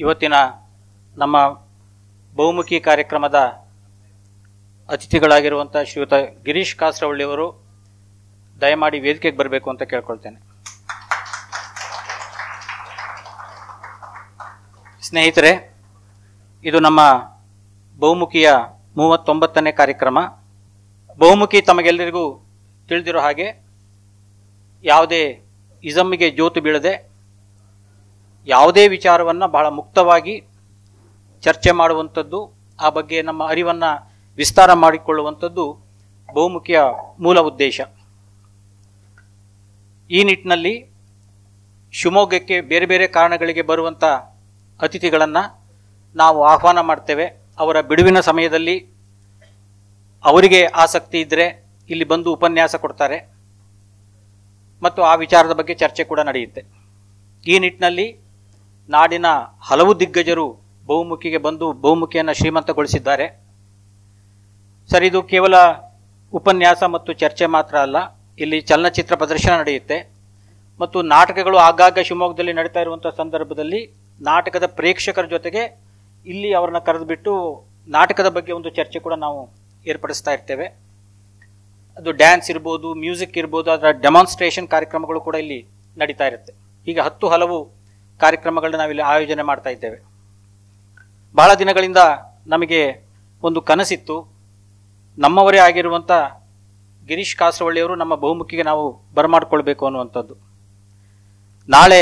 ಇವತ್ತಿನ ನಮ್ಮ ಬಹುಮುಖಿ ಕಾರ್ಯಕ್ರಮದ ಅತಿಥಿಗಳಾಗಿರುವಂಥ ಶ್ರೀಯುತ ಗಿರೀಶ್ ಕಾಸರವಳ್ಳಿಯವರು ದಯಮಾಡಿ ವೇದಿಕೆಗೆ ಬರಬೇಕು ಅಂತ ಕೇಳ್ಕೊಳ್ತೇನೆ. ಸ್ನೇಹಿತರೆ, ಇದು ನಮ್ಮ ಬಹುಮುಖಿಯ 39ನೇ ಕಾರ್ಯಕ್ರಮ. ಬಹುಮುಖಿ ತಮಗೆಲ್ಲರಿಗೂ ತಿಳಿದಿರೋ ಹಾಗೆ ಯಾವುದೇ ಇಸಮ್ಮಿಗೆ ಜೋತು ಬೀಳದೆ ಯಾವುದೇ ವಿಚಾರವನ್ನು ಬಹಳ ಮುಕ್ತವಾಗಿ ಚರ್ಚೆ ಮಾಡುವಂಥದ್ದು, ಆ ಬಗ್ಗೆ ನಮ್ಮ ಅರಿವನ್ನು ವಿಸ್ತಾರ ಮಾಡಿಕೊಳ್ಳುವಂಥದ್ದು ಬಹುಮುಖಿಯ ಮೂಲ ಉದ್ದೇಶ. ಈ ನಿಟ್ಟಿನಲ್ಲಿ ಶಿವಮೊಗ್ಗಕ್ಕೆ ಬೇರೆ ಬೇರೆ ಕಾರಣಗಳಿಗೆ ಬರುವಂಥ ಅತಿಥಿಗಳನ್ನು ನಾವು ಆಹ್ವಾನ ಮಾಡ್ತೇವೆ. ಅವರ ಬಿಡುವಿನ ಸಮಯದಲ್ಲಿ ಅವರಿಗೆ ಆಸಕ್ತಿ ಇದ್ದರೆ ಇಲ್ಲಿ ಬಂದು ಉಪನ್ಯಾಸ ಕೊಡ್ತಾರೆ ಮತ್ತು ಆ ವಿಚಾರದ ಬಗ್ಗೆ ಚರ್ಚೆ ಕೂಡ ನಡೆಯುತ್ತೆ. ಈ ನಿಟ್ಟಿನಲ್ಲಿ ನಾಡಿನ ಹಲವು ದಿಗ್ಗಜರು ಬಹುಮುಖಿಗೆ ಬಂದು ಬಹುಮುಖಿಯನ್ನು ಶ್ರೀಮಂತಗೊಳಿಸಿದ್ದಾರೆ. ಸರ್, ಇದು ಕೇವಲ ಉಪನ್ಯಾಸ ಮತ್ತು ಚರ್ಚೆ ಮಾತ್ರ ಅಲ್ಲ, ಇಲ್ಲಿ ಚಲನಚಿತ್ರ ಪ್ರದರ್ಶನ ನಡೆಯುತ್ತೆ ಮತ್ತು ನಾಟಕಗಳು ಆಗಾಗ ಶಿವಮೊಗ್ಗದಲ್ಲಿ ನಡೀತಾ ಇರುವಂಥ ಸಂದರ್ಭದಲ್ಲಿ ನಾಟಕದ ಪ್ರೇಕ್ಷಕರ ಜೊತೆಗೆ ಇಲ್ಲಿ ಅವ್ರನ್ನ ಕರೆದುಬಿಟ್ಟು ನಾಟಕದ ಬಗ್ಗೆ ಒಂದು ಚರ್ಚೆ ಕೂಡ ನಾವು ಏರ್ಪಡಿಸ್ತಾ ಇರ್ತೇವೆ. ಅದು ಡ್ಯಾನ್ಸ್ ಇರ್ಬೋದು, ಮ್ಯೂಸಿಕ್ ಇರ್ಬೋದು, ಅದರ ಡೆಮಾನ್ಸ್ಟ್ರೇಷನ್ ಕಾರ್ಯಕ್ರಮಗಳು ಕೂಡ ಇಲ್ಲಿ ನಡೀತಾ ಇರುತ್ತೆ. ಹೀಗೆ ಹಲವು ಕಾರ್ಯಕ್ರಮಗಳನ್ನ ನಾವಿಲ್ಲಿ ಆಯೋಜನೆ ಮಾಡ್ತಾ ಇದ್ದೇವೆ. ಬಹಳ ದಿನಗಳಿಂದ ನಮಗೆ ಒಂದು ಕನಸಿತ್ತು, ನಮ್ಮವರೇ ಆಗಿರುವಂಥ ಗಿರೀಶ್ ಕಾಸರವಳ್ಳಿಯವರು ನಮ್ಮ ಬಹುಮುಖಿಗೆ ನಾವು ಬರಮಾಡಿಕೊಳ್ಬೇಕು ಅನ್ನುವಂಥದ್ದು. ನಾಳೆ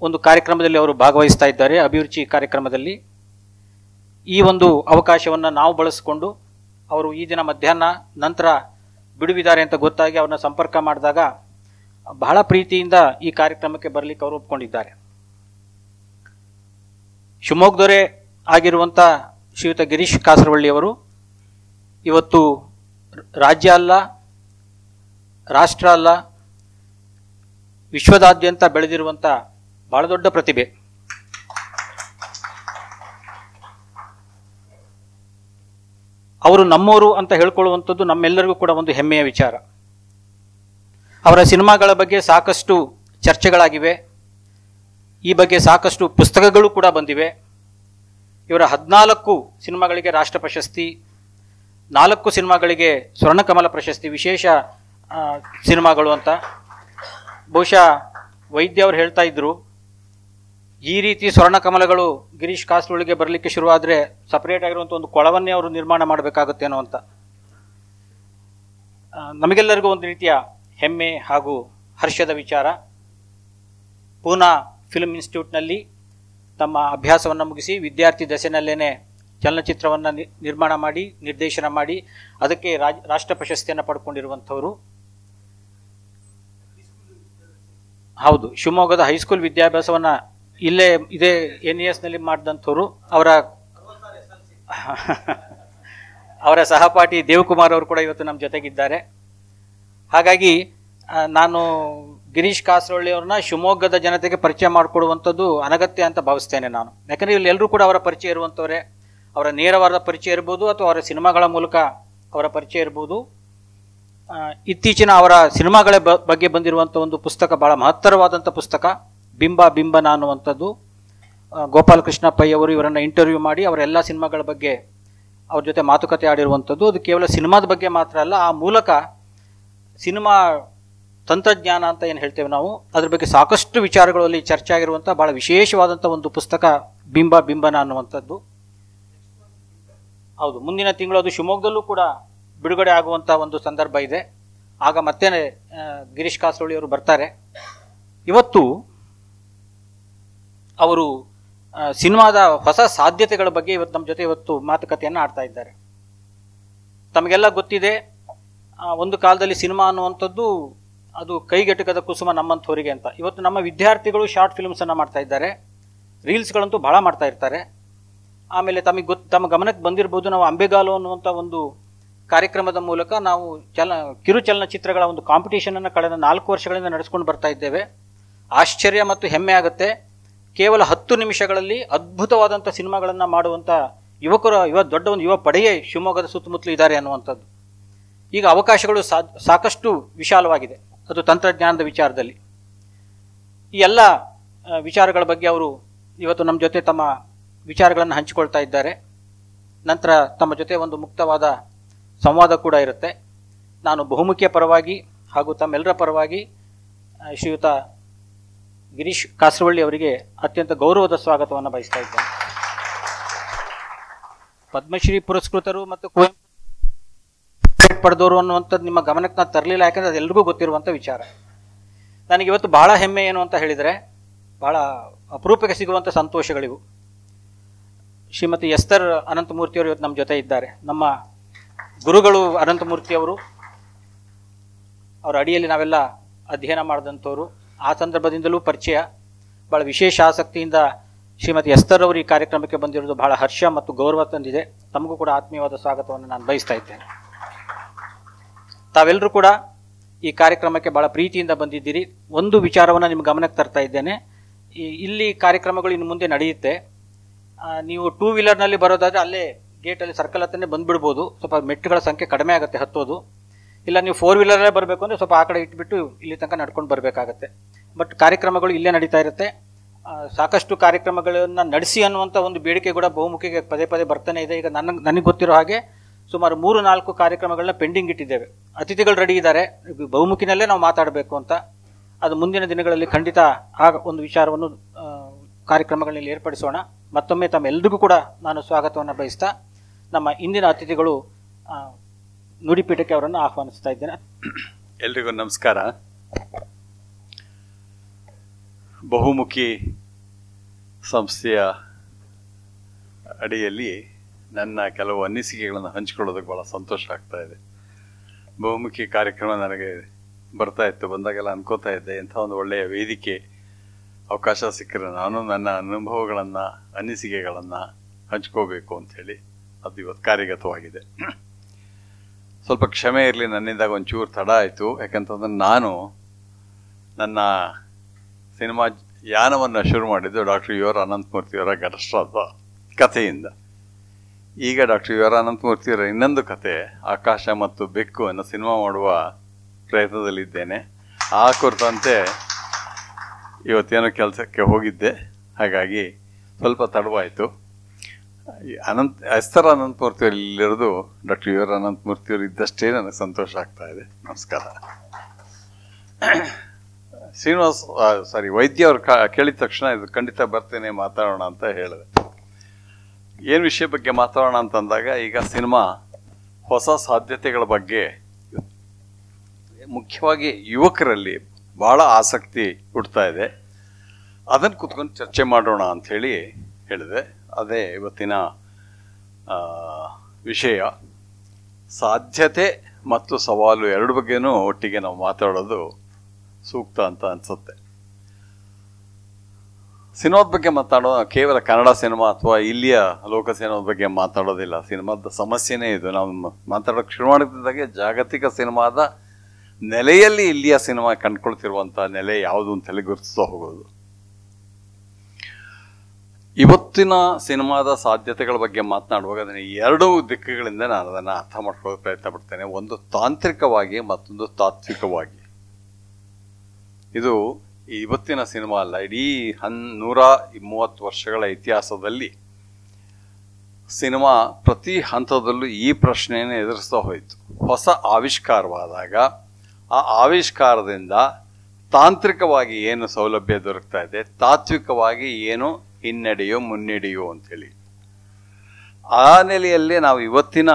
ಒಂದು ಕಾರ್ಯಕ್ರಮದಲ್ಲಿ ಅವರು ಭಾಗವಹಿಸ್ತಾ ಇದ್ದಾರೆ, ಅಭಿರುಚಿ ಕಾರ್ಯಕ್ರಮದಲ್ಲಿ. ಈ ಒಂದು ಅವಕಾಶವನ್ನು ನಾವು ಬಳಸಿಕೊಂಡು ಅವರು ಈ ದಿನ ಮಧ್ಯಾಹ್ನ ನಂತರ ಬಿಡುವಿದ್ದಾರೆ ಅಂತ ಗೊತ್ತಾಗಿ ಅವ್ರನ್ನ ಸಂಪರ್ಕ ಮಾಡಿದಾಗ ಬಹಳ ಪ್ರೀತಿಯಿಂದ ಈ ಕಾರ್ಯಕ್ರಮಕ್ಕೆ ಬರಲಿಕ್ಕೆ ಅವರು ಒಪ್ಕೊಂಡಿದ್ದಾರೆ. ಶಿವಮೊಗ್ಗದವರೇ ಆಗಿರುವಂಥ ಶ್ರೀಯುತ ಗಿರೀಶ್ ಕಾಸರವಳ್ಳಿಯವರು ಇವತ್ತು ರಾಜ್ಯ ಅಲ್ಲ, ರಾಷ್ಟ್ರ ಅಲ್ಲ, ವಿಶ್ವದಾದ್ಯಂತ ಬೆಳೆದಿರುವಂಥ ಬಹಳ ದೊಡ್ಡ ಪ್ರತಿಭೆ. ಅವರು ನಮ್ಮವರು ಅಂತ ಹೇಳ್ಕೊಳ್ಳುವಂಥದ್ದು ನಮ್ಮೆಲ್ಲರಿಗೂ ಕೂಡ ಒಂದು ಹೆಮ್ಮೆಯ ವಿಚಾರ. ಅವರ ಸಿನಿಮಾಗಳ ಬಗ್ಗೆ ಸಾಕಷ್ಟು ಚರ್ಚೆಗಳಾಗಿವೆ, ಈ ಬಗ್ಗೆ ಸಾಕಷ್ಟು ಪುಸ್ತಕಗಳು ಕೂಡ ಬಂದಿವೆ. ಇವರ 14 ಸಿನಿಮಾಗಳಿಗೆ ರಾಷ್ಟ್ರ ಪ್ರಶಸ್ತಿ, 4 ಸಿನಿಮಾಗಳಿಗೆ ಸ್ವರ್ಣಕಮಲ ಪ್ರಶಸ್ತಿ, ವಿಶೇಷ ಸಿನಿಮಾಗಳು ಅಂತ. ಬಹುಶಃ ವೈದ್ಯ ಅವರು ಹೇಳ್ತಾ ಇದ್ರು, ಈ ರೀತಿ ಸ್ವರ್ಣಕಮಲಗಳು ಗಿರೀಶ್ ಕಾಸರವಳ್ಳಿಗೆ ಬರಲಿಕ್ಕೆ ಶುರುವಾದರೆ ಸಪರೇಟ್ ಆಗಿರುವಂಥ ಒಂದು ಕೊಳವನ್ನೇ ಅವರು ನಿರ್ಮಾಣ ಮಾಡಬೇಕಾಗುತ್ತೇನೋ ಅಂತ. ನಮಗೆಲ್ಲರಿಗೂ ಒಂದು ರೀತಿಯ ಹೆಮ್ಮೆ ಹಾಗೂ ಹರ್ಷದ ವಿಚಾರ. ಪೂನಾ ಫಿಲ್ಮ್ ಇನ್ಸ್ಟಿಟ್ಯೂಟ್ನಲ್ಲಿ ತಮ್ಮ ಅಭ್ಯಾಸವನ್ನು ಮುಗಿಸಿ ವಿದ್ಯಾರ್ಥಿ ದಶೆನಲ್ಲೇ ಚಲನಚಿತ್ರವನ್ನು ನಿರ್ಮಾಣ ಮಾಡಿ ನಿರ್ದೇಶನ ಮಾಡಿ ಅದಕ್ಕೆ ರಾಷ್ಟ್ರ ಪ್ರಶಸ್ತಿಯನ್ನು ಪಡ್ಕೊಂಡಿರುವಂಥವರು. ಹೌದು, ಶಿವಮೊಗ್ಗದ ಹೈಸ್ಕೂಲ್ ವಿದ್ಯಾಭ್ಯಾಸವನ್ನು ಇಲ್ಲೇ ಇದೇ NES ನಲ್ಲಿ ಮಾಡಿದಂಥವ್ರು. ಅವರ ಸಹಪಾಠಿ ದೇವಕುಮಾರ್ ಅವರು ಕೂಡ ಇವತ್ತು ನಮ್ಮ ಜೊತೆಗಿದ್ದಾರೆ. ಹಾಗಾಗಿ ನಾನು ಗಿರೀಶ್ ಕಾಸರವಳ್ಳಿ ಅವ್ರನ್ನ ಶಿವಮೊಗ್ಗದ ಜನತೆಗೆ ಪರಿಚಯ ಮಾಡಿಕೊಡುವಂಥದ್ದು ಅನಗತ್ಯ ಅಂತ ಭಾವಿಸ್ತೇನೆ ನಾನು. ಯಾಕಂದರೆ ಇಲ್ಲಿ ಎಲ್ಲರೂ ಕೂಡ ಅವರ ಪರಿಚಯ ಇರುವಂಥವರೇ. ಅವರ ನೇರವಾದ ಪರಿಚಯ ಇರ್ಬೋದು ಅಥವಾ ಅವರ ಸಿನಿಮಾಗಳ ಮೂಲಕ ಅವರ ಪರಿಚಯ ಇರ್ಬೋದು. ಇತ್ತೀಚಿನ ಅವರ ಸಿನಿಮಾಗಳ ಬಗ್ಗೆ ಬಂದಿರುವಂಥ ಒಂದು ಪುಸ್ತಕ, ಬಹಳ ಮಹತ್ತರವಾದಂಥ ಪುಸ್ತಕ, ಬಿಂಬನ ಅನ್ನುವಂಥದ್ದು. ಗೋಪಾಲಕೃಷ್ಣ ಪೈ ಅವರು ಇವರನ್ನು ಇಂಟರ್ವ್ಯೂ ಮಾಡಿ ಅವರ ಎಲ್ಲ ಸಿನಿಮಾಗಳ ಬಗ್ಗೆ ಅವ್ರ ಜೊತೆ ಮಾತುಕತೆ ಆಡಿರುವಂಥದ್ದು. ಅದು ಕೇವಲ ಸಿನಿಮಾದ ಬಗ್ಗೆ ಮಾತ್ರ ಅಲ್ಲ, ಆ ಮೂಲಕ ಸಿನಿಮಾ ತಂತ್ರಜ್ಞಾನ ಅಂತ ಏನು ಹೇಳ್ತೇವೆ ನಾವು, ಅದ್ರ ಬಗ್ಗೆ ಸಾಕಷ್ಟು ವಿಚಾರಗಳಲ್ಲಿ ಚರ್ಚೆ ಆಗಿರುವಂಥ ಬಹಳ ವಿಶೇಷವಾದಂಥ ಒಂದು ಪುಸ್ತಕ ಬಿಂಬನ ಅನ್ನುವಂಥದ್ದು. ಹೌದು, ಮುಂದಿನ ತಿಂಗಳು ಅದು ಶಿವಮೊಗ್ಗದಲ್ಲೂ ಕೂಡ ಬಿಡುಗಡೆ ಆಗುವಂಥ ಒಂದು ಸಂದರ್ಭ ಇದೆ. ಆಗ ಮತ್ತೆ ಗಿರೀಶ್ ಕಾಸರವಳ್ಳಿ ಅವರು ಬರ್ತಾರೆ. ಇವತ್ತು ಅವರು ಸಿನಿಮಾದ ಹೊಸ ಸಾಧ್ಯತೆಗಳ ಬಗ್ಗೆ ನಮ್ಮ ಜೊತೆ ಮಾತುಕತೆಯನ್ನು ಆಡ್ತಾ ಇದ್ದಾರೆ. ತಮಗೆಲ್ಲ ಗೊತ್ತಿದೆ, ಒಂದು ಕಾಲದಲ್ಲಿ ಸಿನಿಮಾ ಅನ್ನುವಂಥದ್ದು ಅದು ಕೈಗೆಟಕದ ಕುಸುಮ ನಮ್ಮಂಥವರಿಗೆ ಅಂತ. ಇವತ್ತು ನಮ್ಮ ವಿದ್ಯಾರ್ಥಿಗಳು ಶಾರ್ಟ್ ಫಿಲ್ಮ್ಸನ್ನು ಮಾಡ್ತಾ ಇದ್ದಾರೆ, ರೀಲ್ಸ್ಗಳಂತೂ ಬಹಳ ಮಾಡ್ತಾ ಇರ್ತಾರೆ. ಆಮೇಲೆ ತಮ್ಮ ಗಮನಕ್ಕೆ ಬಂದಿರ್ಬೋದು, ನಾವು ಅಂಬೆಗಾಲು ಅನ್ನುವಂಥ ಒಂದು ಕಾರ್ಯಕ್ರಮದ ಮೂಲಕ ನಾವು ಕಿರು ಚಲನಚಿತ್ರಗಳ ಒಂದು ಕಾಂಪಿಟೇಷನನ್ನು ಕಳೆದ 4 ವರ್ಷಗಳಿಂದ ನಡೆಸ್ಕೊಂಡು ಬರ್ತಾ ಇದ್ದೇವೆ. ಆಶ್ಚರ್ಯ ಮತ್ತು ಹೆಮ್ಮೆ ಆಗುತ್ತೆ. ಕೇವಲ 10 ನಿಮಿಷಗಳಲ್ಲಿ ಅದ್ಭುತವಾದಂಥ ಸಿನಿಮಾಗಳನ್ನು ಮಾಡುವಂಥ ದೊಡ್ಡ ಒಂದು ಯುವ ಪಡೆಯೇ ಶಿವಮೊಗ್ಗದ ಸುತ್ತಮುತ್ತಲು ಇದ್ದಾರೆ ಅನ್ನುವಂಥದ್ದು. ಈಗ ಅವಕಾಶಗಳು ಸಾಕಷ್ಟು ವಿಶಾಲವಾಗಿದೆ, ಅದು ತಂತ್ರಜ್ಞಾನದ ವಿಚಾರದಲ್ಲಿ. ಈ ಎಲ್ಲ ವಿಚಾರಗಳ ಬಗ್ಗೆ ಅವರು ಇವತ್ತು ನಮ್ಮ ಜೊತೆ ತಮ್ಮ ವಿಚಾರಗಳನ್ನು ಹಂಚಿಕೊಳ್ತಾ ಇದ್ದಾರೆ. ನಂತರ ತಮ್ಮ ಜೊತೆ ಒಂದು ಮುಕ್ತವಾದ ಸಂವಾದ ಕೂಡ ಇರುತ್ತೆ. ನಾನು ಬಹುಮುಖಿಯ ಪರವಾಗಿ ಹಾಗೂ ತಮ್ಮೆಲ್ಲರ ಪರವಾಗಿ ಶ್ರೀಯುತ ಗಿರೀಶ್ ಕಾಸರವಳ್ಳಿ ಅವರಿಗೆ ಅತ್ಯಂತ ಗೌರವದ ಸ್ವಾಗತವನ್ನು ಬಯಸ್ತಾ ಇದ್ದೇನೆ. ಪದ್ಮಶ್ರೀ ಪುರಸ್ಕೃತರು ಮತ್ತು ಕುವೆಂಪು ಪಡೆದವರು ಅನ್ನುವಂಥದ್ದು ನಿಮ್ಮ ಗಮನಕ್ಕೆ ನಾನು ತರಲಿಲ್ಲ, ಯಾಕಂದರೆ ಅದೆಲ್ಲರಿಗೂ ಗೊತ್ತಿರುವಂಥ ವಿಚಾರ. ನನಗೆ ಇವತ್ತು ಬಹಳ ಹೆಮ್ಮೆ ಏನು ಅಂತ ಹೇಳಿದರೆ, ಬಹಳ ಅಪರೂಪಕ್ಕೆ ಸಿಗುವಂಥ ಸಂತೋಷಗಳಿವು. ಶ್ರೀಮತಿ ಎಸ್ತರ್ ಅನಂತಮೂರ್ತಿಯವರು ಇವತ್ತು ನಮ್ಮ ಜೊತೆ ಇದ್ದಾರೆ. ನಮ್ಮ ಗುರುಗಳು ಅನಂತಮೂರ್ತಿಯವರು, ಅವರ ಅಡಿಯಲ್ಲಿ ನಾವೆಲ್ಲ ಅಧ್ಯಯನ ಮಾಡಿದಂಥವ್ರು. ಆ ಸಂದರ್ಭದಿಂದಲೂ ಪರಿಚಯ. ಭಾಳ ವಿಶೇಷ ಆಸಕ್ತಿಯಿಂದ ಶ್ರೀಮತಿ ಎಸ್ತರ್ ಅವರು ಈ ಕಾರ್ಯಕ್ರಮಕ್ಕೆ ಬಂದಿರೋದು ಬಹಳ ಹರ್ಷ ಮತ್ತು ಗೌರವ ತಂದಿದೆ. ತಮಗೂ ಕೂಡ ಆತ್ಮೀಯವಾದ ಸ್ವಾಗತವನ್ನು ನಾನು ಬಯಸ್ತಾ ಇದ್ದೇನೆ. ತಾವೆಲ್ಲರೂ ಕೂಡ ಈ ಕಾರ್ಯಕ್ರಮಕ್ಕೆ ಭಾಳ ಪ್ರೀತಿಯಿಂದ ಬಂದಿದ್ದೀರಿ. ಒಂದು ವಿಚಾರವನ್ನು ನಿಮ್ಮ ಗಮನಕ್ಕೆ ತರ್ತಾ ಇದ್ದೇನೆ. ಇಲ್ಲಿ ಕಾರ್ಯಕ್ರಮಗಳು ಇನ್ನು ಮುಂದೆ ನಡೆಯುತ್ತೆ. ನೀವು ಟೂ ವೀಲರ್ನಲ್ಲಿ ಬರೋದಾದರೆ ಅಲ್ಲೇ ಗೇಟಲ್ಲಿ ಸರ್ಕಲ್ ಹತ್ತನೇ ಬಂದುಬಿಡ್ಬೋದು. ಸ್ವಲ್ಪ ಮೆಟ್ಟುಗಳ ಸಂಖ್ಯೆ ಕಡಿಮೆ ಆಗುತ್ತೆ ಹತ್ತೋದು. ಇಲ್ಲ ನೀವು ಫೋರ್ ವೀಲರಲ್ಲೇ ಬರಬೇಕು ಅಂದರೆ ಸ್ವಲ್ಪ ಆ ಕಡೆ ಇಟ್ಬಿಟ್ಟು ಇಲ್ಲಿ ತನಕ ನಡ್ಕೊಂಡು ಬರಬೇಕಾಗತ್ತೆ. ಬಟ್ ಕಾರ್ಯಕ್ರಮಗಳು ಇಲ್ಲೇ ನಡೀತಾ ಇರುತ್ತೆ. ಸಾಕಷ್ಟು ಕಾರ್ಯಕ್ರಮಗಳನ್ನು ನಡೆಸಿ ಅನ್ನುವಂಥ ಒಂದು ಬೇಡಿಕೆ ಕೂಡ ಬಹುಮುಖಿಗೆ ಪದೇ ಪದೇ ಬರ್ತಾನೆ ಇದೆ. ಈಗ ನನಗೆ ಗೊತ್ತಿರೋ ಹಾಗೆ ಸುಮಾರು 3-4 ಕಾರ್ಯಕ್ರಮಗಳನ್ನ ಪೆಂಡಿಂಗ್ ಇಟ್ಟಿದ್ದೇವೆ. ಅತಿಥಿಗಳು ರೆಡಿ ಇದ್ದಾರೆ, ಬಹುಮುಖಿನಲ್ಲೇ ನಾವು ಮಾತಾಡಬೇಕು ಅಂತ. ಅದು ಮುಂದಿನ ದಿನಗಳಲ್ಲಿ ಖಂಡಿತ ಆ ಒಂದು ವಿಚಾರವನ್ನು ಕಾರ್ಯಕ್ರಮಗಳಲ್ಲಿ ಏರ್ಪಡಿಸೋಣ. ಮತ್ತೊಮ್ಮೆ ತಮ್ಮೆಲ್ಲರಿಗೂ ಕೂಡ ನಾನು ಸ್ವಾಗತವನ್ನು ಬಯಸ್ತಾ ನಮ್ಮ ಇಂದಿನ ಅತಿಥಿಗಳು ನುಡಿಪೀಠಕ್ಕೆ ಅವರನ್ನು ಆಹ್ವಾನಿಸ್ತಾ ಇದ್ದೇನೆ. ಎಲ್ರಿಗೂ ನಮಸ್ಕಾರ. ಬಹುಮುಖಿ ಸಂಸ್ಥೆಯ ಅಡಿಯಲ್ಲಿ ನನ್ನ ಕೆಲವು ಅನಿಸಿಕೆಗಳನ್ನು ಹಂಚಿಕೊಳ್ಳೋದಕ್ಕೆ ಭಾಳ ಸಂತೋಷ ಆಗ್ತಾ ಇದೆ. ಬಹುಮುಖಿ ಕಾರ್ಯಕ್ರಮ ನನಗೆ ಬರ್ತಾ ಇತ್ತು, ಬಂದಾಗೆಲ್ಲ ಅನ್ಕೋತಾ ಇದ್ದೆ ಇಂಥ ಒಂದು ಒಳ್ಳೆಯ ವೇದಿಕೆ ಅವಕಾಶ ಸಿಕ್ಕರೆ ನಾನು ನನ್ನ ಅನುಭವಗಳನ್ನು ಅನಿಸಿಕೆಗಳನ್ನು ಹಂಚ್ಕೋಬೇಕು ಅಂಥೇಳಿ ಅದು ಇವತ್ತು ಕಾರ್ಯಗತವಾಗಿದೆ. ಸ್ವಲ್ಪ ಕ್ಷಮೆ ಇರಲಿ, ನನ್ನಿಂದಾಗ ಒಂಚೂರು ತಡ ಆಯಿತು. ಯಾಕಂತಂದ್ರೆ ನಾನು ನನ್ನ ಸಿನಿಮಾ ಯಾನವನ್ನು ಶುರು ಮಾಡಿದ್ದು ಡಾಕ್ಟರ್ ಯು ಆರ್ ಅನಂತಮೂರ್ತಿಯವರ ಘಟಶ್ರಾದ್ದ ಕಥೆಯಿಂದ. ಈಗ ಡಾಕ್ಟರ್ ಯು ಆರ್ ಅನಂತಮೂರ್ತಿಯವರ ಇನ್ನೊಂದು ಕತೆ ಆಕಾಶ ಮತ್ತು ಬೆಕ್ಕು ಅನ್ನೋ ಸಿನಿಮಾ ಮಾಡುವ ಪ್ರಯತ್ನದಲ್ಲಿದ್ದೇನೆ. ಆ ಕುರಿತಂತೆ ಇವತ್ತೇನೋ ಕೆಲಸಕ್ಕೆ ಹೋಗಿದ್ದೆ, ಹಾಗಾಗಿ ಸ್ವಲ್ಪ ತಡವಾಯಿತು. ಎಸ್ತರ್ ಅನಂತಮೂರ್ತಿಯವರು ಇಲ್ಲಿರೋದು ಡಾಕ್ಟರ್ ಯು ಆರ್ ಅನಂತಮೂರ್ತಿಯವರು ಇದ್ದಷ್ಟೇ ನನಗೆ ಸಂತೋಷ ಆಗ್ತಾ ಇದೆ. ನಮಸ್ಕಾರ. ವೈದ್ಯ ಅವರು ಕೇಳಿದ ತಕ್ಷಣ ಇದು ಖಂಡಿತ ಬರ್ತೇನೆ ಮಾತಾಡೋಣ ಅಂತ ಹೇಳಿದೆ. ಏನು ವಿಷಯ ಬಗ್ಗೆ ಮಾತಾಡೋಣ ಅಂತಂದಾಗ ಈಗ ಸಿನಿಮಾ ಹೊಸ ಸಾಧ್ಯತೆಗಳ ಬಗ್ಗೆ ಮುಖ್ಯವಾಗಿ ಯುವಕರಲ್ಲಿ ಭಾಳ ಆಸಕ್ತಿ ಹುಡ್ತಾ ಇದೆ. ಅದನ್ನು ಕೂತ್ಕೊಂಡು ಚರ್ಚೆ ಮಾಡೋಣ ಅಂಥೇಳಿ ಹೇಳಿದೆ. ಅದೇ ಇವತ್ತಿನ ವಿಷಯ. ಸಾಧ್ಯತೆ ಮತ್ತು ಸವಾಲು ಎರಡು ಬಗ್ಗೆನೂ ಒಟ್ಟಿಗೆ ನಾವು ಮಾತಾಡೋದು ಸೂಕ್ತ ಅಂತ ಅನ್ಸುತ್ತೆ. ಸಿನಿಮಾದ ಬಗ್ಗೆ ಮಾತಾಡೋ ಕೇವಲ ಕನ್ನಡ ಸಿನಿಮಾ ಅಥವಾ ಇಲ್ಲಿಯ ಲೋಕ ಸಿನಿಮಾದ ಬಗ್ಗೆ ಮಾತಾಡೋದಿಲ್ಲ. ಸಿನಿಮಾದ ಸಮಸ್ಯೆನೇ ಇದು. ನಾವು ಮಾತಾಡೋಕೆ ಶುರು ಮಾಡಿದ್ದಾಗೆ ಜಾಗತಿಕ ಸಿನಿಮಾದ ನೆಲೆಯಲ್ಲಿ ಇಲ್ಲಿಯ ಸಿನಿಮಾ ಕಂಡುಕೊಳ್ತಿರುವಂಥ ನೆಲೆ ಯಾವುದು ಅಂತೇಳಿ ಗುರುತಿಸ್ತಾ ಹೋಗೋದು. ಇವತ್ತಿನ ಸಿನಿಮಾದ ಸಾಧ್ಯತೆಗಳ ಬಗ್ಗೆ ಮಾತನಾಡುವಾಗ ಅದನ್ನು ಎರಡು ದಿಕ್ಕುಗಳಿಂದ ನಾನು ಅದನ್ನು ಅರ್ಥ ಮಾಡ್ಕೊಳ್ಳೋಕೆ ಪ್ರಯತ್ನ ಪಡ್ತೇನೆ. ಒಂದು ತಾಂತ್ರಿಕವಾಗಿ, ಮತ್ತೊಂದು ತಾತ್ವಿಕವಾಗಿ. ಇದು ಇವತ್ತಿನ ಸಿನಿಮಾ ಅಲ್ಲ, ಇಡೀ 130 ವರ್ಷಗಳ ಇತಿಹಾಸದಲ್ಲಿ ಸಿನಿಮಾ ಪ್ರತಿ ಹಂತದಲ್ಲೂ ಈ ಪ್ರಶ್ನೆಯನ್ನು ಎದುರಿಸ್ತಾ ಹೋಯಿತು. ಹೊಸ ಆವಿಷ್ಕಾರವಾದಾಗ ಆ ಆವಿಷ್ಕಾರದಿಂದ ತಾಂತ್ರಿಕವಾಗಿ ಏನು ಸೌಲಭ್ಯ ದೊರಕ್ತಾ ಇದೆ, ತಾತ್ವಿಕವಾಗಿ ಏನು ಹಿನ್ನಡೆಯೋ ಮುನ್ನಡೆಯೋ ಅಂಥೇಳಿ. ಆ ನೆಲೆಯಲ್ಲಿ ನಾವು ಇವತ್ತಿನ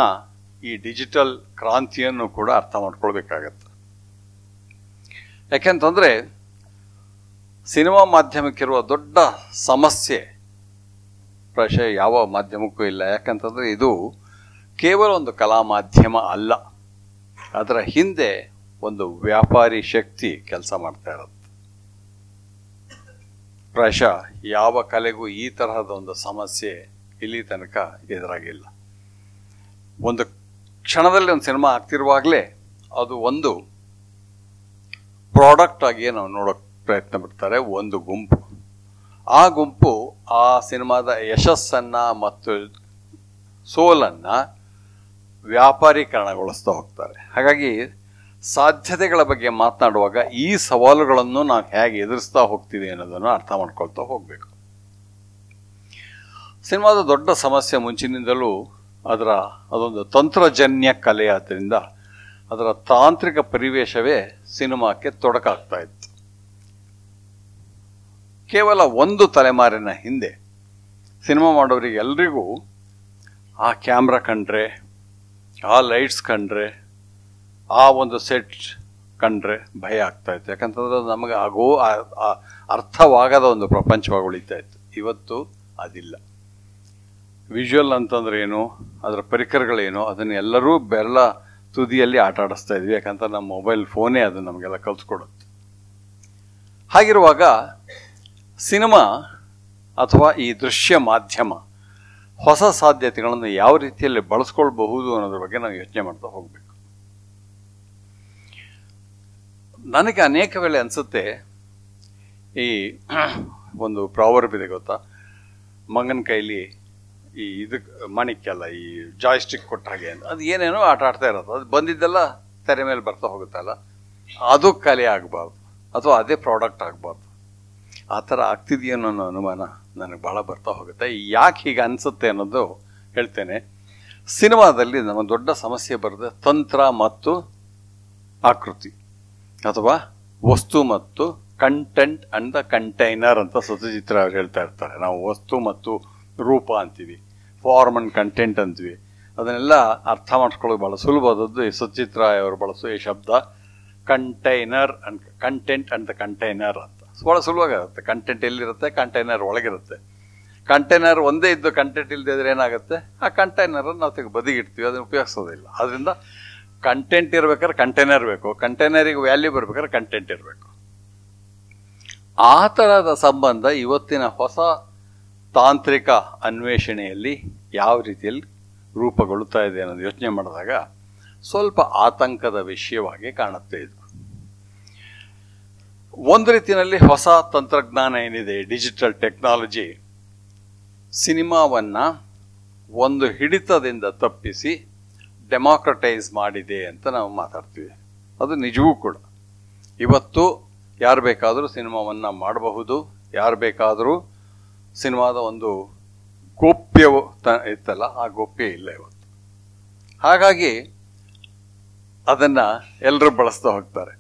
ಈ ಡಿಜಿಟಲ್ ಕ್ರಾಂತಿಯನ್ನು ಕೂಡ ಅರ್ಥ ಮಾಡ್ಕೊಳ್ಬೇಕಾಗತ್ತೆ. ಯಾಕೆಂತಂದರೆ ಸಿನಿಮಾ ಮಾಧ್ಯಮಕ್ಕಿರುವ ದೊಡ್ಡ ಸಮಸ್ಯೆ ಪ್ರಾಯಶಃ ಯಾವ ಮಾಧ್ಯಮಕ್ಕೂ ಇಲ್ಲ. ಯಾಕಂತಂದರೆ ಇದು ಕೇವಲ ಒಂದು ಕಲಾ ಮಾಧ್ಯಮ ಅಲ್ಲ, ಅದರ ಹಿಂದೆ ಒಂದು ವ್ಯಾಪಾರಿ ಶಕ್ತಿ ಕೆಲಸ ಮಾಡ್ತಾ ಇರುತ್ತೆ. ಪ್ರಾಯಶಃ ಯಾವ ಕಲೆಗೂ ಈ ತರಹದ ಒಂದು ಸಮಸ್ಯೆ ಇಲ್ಲಿ ತನಕ ಎದುರಾಗಿಲ್ಲ. ಒಂದು ಕ್ಷಣದಲ್ಲಿ ಒಂದು ಸಿನಿಮಾ ಆಗ್ತಿರುವಾಗಲೇ ಅದು ಒಂದು ಪ್ರಾಡಕ್ಟ್ ಆಗಿ ನಾವು ನೋಡೋಕೆ ಪ್ರಯತ್ನ ಪಡ್ತಾರೆ ಒಂದು ಗುಂಪು. ಆ ಗುಂಪು ಆ ಸಿನಿಮಾದ ಯಶಸ್ಸನ್ನು ಮತ್ತು ಸೋಲನ್ನು ವ್ಯಾಪಾರೀಕರಣಗೊಳಿಸ್ತಾ ಹೋಗ್ತಾರೆ. ಹಾಗಾಗಿ ಸಾಧ್ಯತೆಗಳ ಬಗ್ಗೆ ಮಾತನಾಡುವಾಗ ಈ ಸವಾಲುಗಳನ್ನು ನಾವು ಹೇಗೆ ಎದುರಿಸ್ತಾ ಹೋಗ್ತೀವಿ ಅನ್ನೋದನ್ನು ಅರ್ಥ ಮಾಡ್ಕೊಳ್ತಾ ಹೋಗಬೇಕು. ಸಿನಿಮಾದ ದೊಡ್ಡ ಸಮಸ್ಯೆ ಮುಂಚಿನಿಂದಲೂ ಅದೊಂದು ತಂತ್ರಜನ್ಯ ಕಲೆ ಆದ್ದರಿಂದ ಅದರ ತಾಂತ್ರಿಕ ಪರಿವೇಶವೇ ಸಿನಿಮಾಕ್ಕೆ ತೊಡಕಾಗ್ತಾ ಇತ್ತು. ಕೇವಲ ಒಂದು ತಲೆಮಾರಿನ ಹಿಂದೆ ಸಿನಿಮಾ ಮಾಡೋರಿಗೆ ಎಲ್ರಿಗೂ ಆ ಕ್ಯಾಮ್ರಾ ಕಂಡ್ರೆ, ಆ ಲೈಟ್ಸ್ ಕಂಡ್ರೆ, ಆ ಒಂದು ಸೆಟ್ ಕಂಡ್ರೆ ಭಯ ಆಗ್ತಾ ಇತ್ತು. ಯಾಕಂತಂದ್ರೆ ನಮಗೆ ಅರ್ಥವಾಗದ ಒಂದು ಪ್ರಪಂಚವಾಗಿ ಉಳಿತಾ ಇತ್ತು. ಇವತ್ತು ಅದಿಲ್ಲ. ವಿಜುವಲ್ ಅಂತಂದ್ರೆ ಏನು, ಅದರ ಪರಿಕರಗಳೇನು, ಅದನ್ನ ಎಲ್ಲರೂ ಬೆರಳ ತುದಿಯಲ್ಲಿ ಆಟ ಆಡಿಸ್ತಾ ಇದ್ವಿ. ಯಾಕಂತ ನಮ್ಮ ಮೊಬೈಲ್ ಫೋನೇ ಅದು ನಮಗೆಲ್ಲ ಕಲ್ಸ್ಕೊಡುತ್ತೆ. ಹಾಗಿರುವಾಗ ಸಿನಿಮಾ ಅಥವಾ ಈ ದೃಶ್ಯ ಮಾಧ್ಯಮ ಹೊಸ ಸಾಧ್ಯತೆಗಳನ್ನು ಯಾವ ರೀತಿಯಲ್ಲಿ ಬಳಸ್ಕೊಳ್ಬಹುದು ಅನ್ನೋದ್ರ ಬಗ್ಗೆ ನಾವು ಯೋಚನೆ ಮಾಡ್ತಾ ಹೋಗ್ಬೇಕು. ನನಗೆ ಅನೇಕ ವೇಳೆ ಅನ್ಸುತ್ತೆ, ಈ ಒಂದು ಪ್ರಾವರ್ಬ್ ಇದೆ ಗೊತ್ತಾ, ಮಗನ ಕೈಲಿ ಈ ಮಾಣಿಕ್ಯ ಅಲ್ಲ, ಈ ಜಾಯ್ಸ್ಟಿಕ್ ಕೊಟ್ಟ ಹಾಗೆ ಅಂತ. ಅದು ಏನೇನೋ ಆಟ ಆಡ್ತಾ ಇರೋದು, ಅದು ಬಂದಿದ್ದೆಲ್ಲ ತೆರೆ ಮೇಲೆ ಬರ್ತಾ ಹೋಗುತ್ತಲ್ಲ, ಅದು ಕಲೆ ಆಗಬಾರ್ದು ಅಥವಾ ಅದೇ ಪ್ರಾಡಕ್ಟ್ ಆಗಬಾರ್ದು. ಆ ಥರ ಆಗ್ತಿದೆಯೋ ಅನ್ನೋ ಅನುಮಾನ ನನಗೆ ಭಾಳ ಬರ್ತಾ ಹೋಗುತ್ತೆ. ಯಾಕೆ ಹೀಗೆ ಅನಿಸುತ್ತೆ ಅನ್ನೋದು ಹೇಳ್ತೇನೆ. ಸಿನಿಮಾದಲ್ಲಿ ನಮ್ಮ ದೊಡ್ಡ ಸಮಸ್ಯೆ ಬರುತ್ತೆ ತಂತ್ರ ಮತ್ತು ಆಕೃತಿ, ಅಥವಾ ವಸ್ತು ಮತ್ತು ಕಂಟೆಂಟ್ ಅಂಡ್ ದ ಕಂಟೈನರ್ ಅಂತ ಸತ್ಯಜಿತ್ರ ಅವ್ರು ಹೇಳ್ತಾ ಇರ್ತಾರೆ. ನಾವು ವಸ್ತು ಮತ್ತು ರೂಪ ಅಂತೀವಿ, ಫಾರ್ಮ್ ಅಂಡ್ ಕಂಟೆಂಟ್ ಅಂತೀವಿ. ಅದನ್ನೆಲ್ಲ ಅರ್ಥ ಮಾಡ್ಕೊಳ್ಳೋದು ಭಾಳ ಸುಲಭವಾದದ್ದು ಈ ಸತ್ಯಜಿತ್ರ ಅವರು ಬಳಸೋ ಈ ಶಬ್ದ container and content and the container ಅಂತ. ಭಾಳ ಸುಲಭವಾಗುತ್ತೆ. ಕಂಟೆಂಟ್ ಎಲ್ಲಿರುತ್ತೆ, ಕಂಟೈನರ್ ಒಳಗಿರುತ್ತೆ. ಕಂಟೈನರ್ ಒಂದೇ ಇದ್ದು ಕಂಟೆಂಟ್ ಇಲ್ಲದೆ ಇದ್ರೆ ಏನಾಗುತ್ತೆ, ಆ ಕಂಟೈನರನ್ನು ನಾವು ಬದಿಗಿಡ್ತೀವಿ, ಅದನ್ನು ಉಪಯೋಗಿಸೋದಿಲ್ಲ. ಅದರಿಂದ ಕಂಟೆಂಟ್ ಇರ್ಬೇಕಾದ್ರೆ ಕಂಟೈನರ್ ಬೇಕು, ಕಂಟೈನರಿಗೆ ವ್ಯಾಲ್ಯೂ ಬರ್ಬೇಕಾದ್ರೆ ಕಂಟೆಂಟ್ ಇರಬೇಕು. ಆ ಥರದ ಸಂಬಂಧ ಇವತ್ತಿನ ಹೊಸ ತಾಂತ್ರಿಕ ಅನ್ವೇಷಣೆಯಲ್ಲಿ ಯಾವ ರೀತಿಯಲ್ಲಿ ರೂಪುಗೊಳ್ಳುತ್ತಾ ಇದೆ ಅನ್ನೋದು ಯೋಚನೆ ಮಾಡಿದಾಗ ಸ್ವಲ್ಪ ಆತಂಕದ ವಿಷಯವಾಗಿ ಕಾಣುತ್ತೆ. ಇದು ಒಂದು ರೀತಿಯಲ್ಲಿ ಹೊಸ ತಂತ್ರಜ್ಞಾನ ಏನಿದೆ, ಡಿಜಿಟಲ್ ಟೆಕ್ನಾಲಜಿ, ಸಿನಿಮಾವನ್ನ ಒಂದು ಹಿಡಿತದಿಂದ ತಪ್ಪಿಸಿ ಡೆಮಾಕ್ರಟೈಸ್ ಮಾಡಿದೆ ಅಂತ ನಾವು ಮಾತಾಡ್ತೀವಿ. ಅದು ನಿಜವೂ ಕೂಡ. ಇವತ್ತು ಯಾರು ಬೇಕಾದರೂ ಸಿನಿಮಾವನ್ನು ಮಾಡಬಹುದು, ಯಾರು ಬೇಕಾದರೂ ಸಿನಿಮಾದ ಒಂದು ಗೋಪ್ಯವು ಇತ್ತಲ್ಲ, ಆ ಗೋಪ್ಯ ಇಲ್ಲ ಇವತ್ತು. ಹಾಗಾಗಿ ಅದನ್ನು ಎಲ್ಲರೂ ಬಳಸ್ತಾ ಹೋಗ್ತಾರೆ.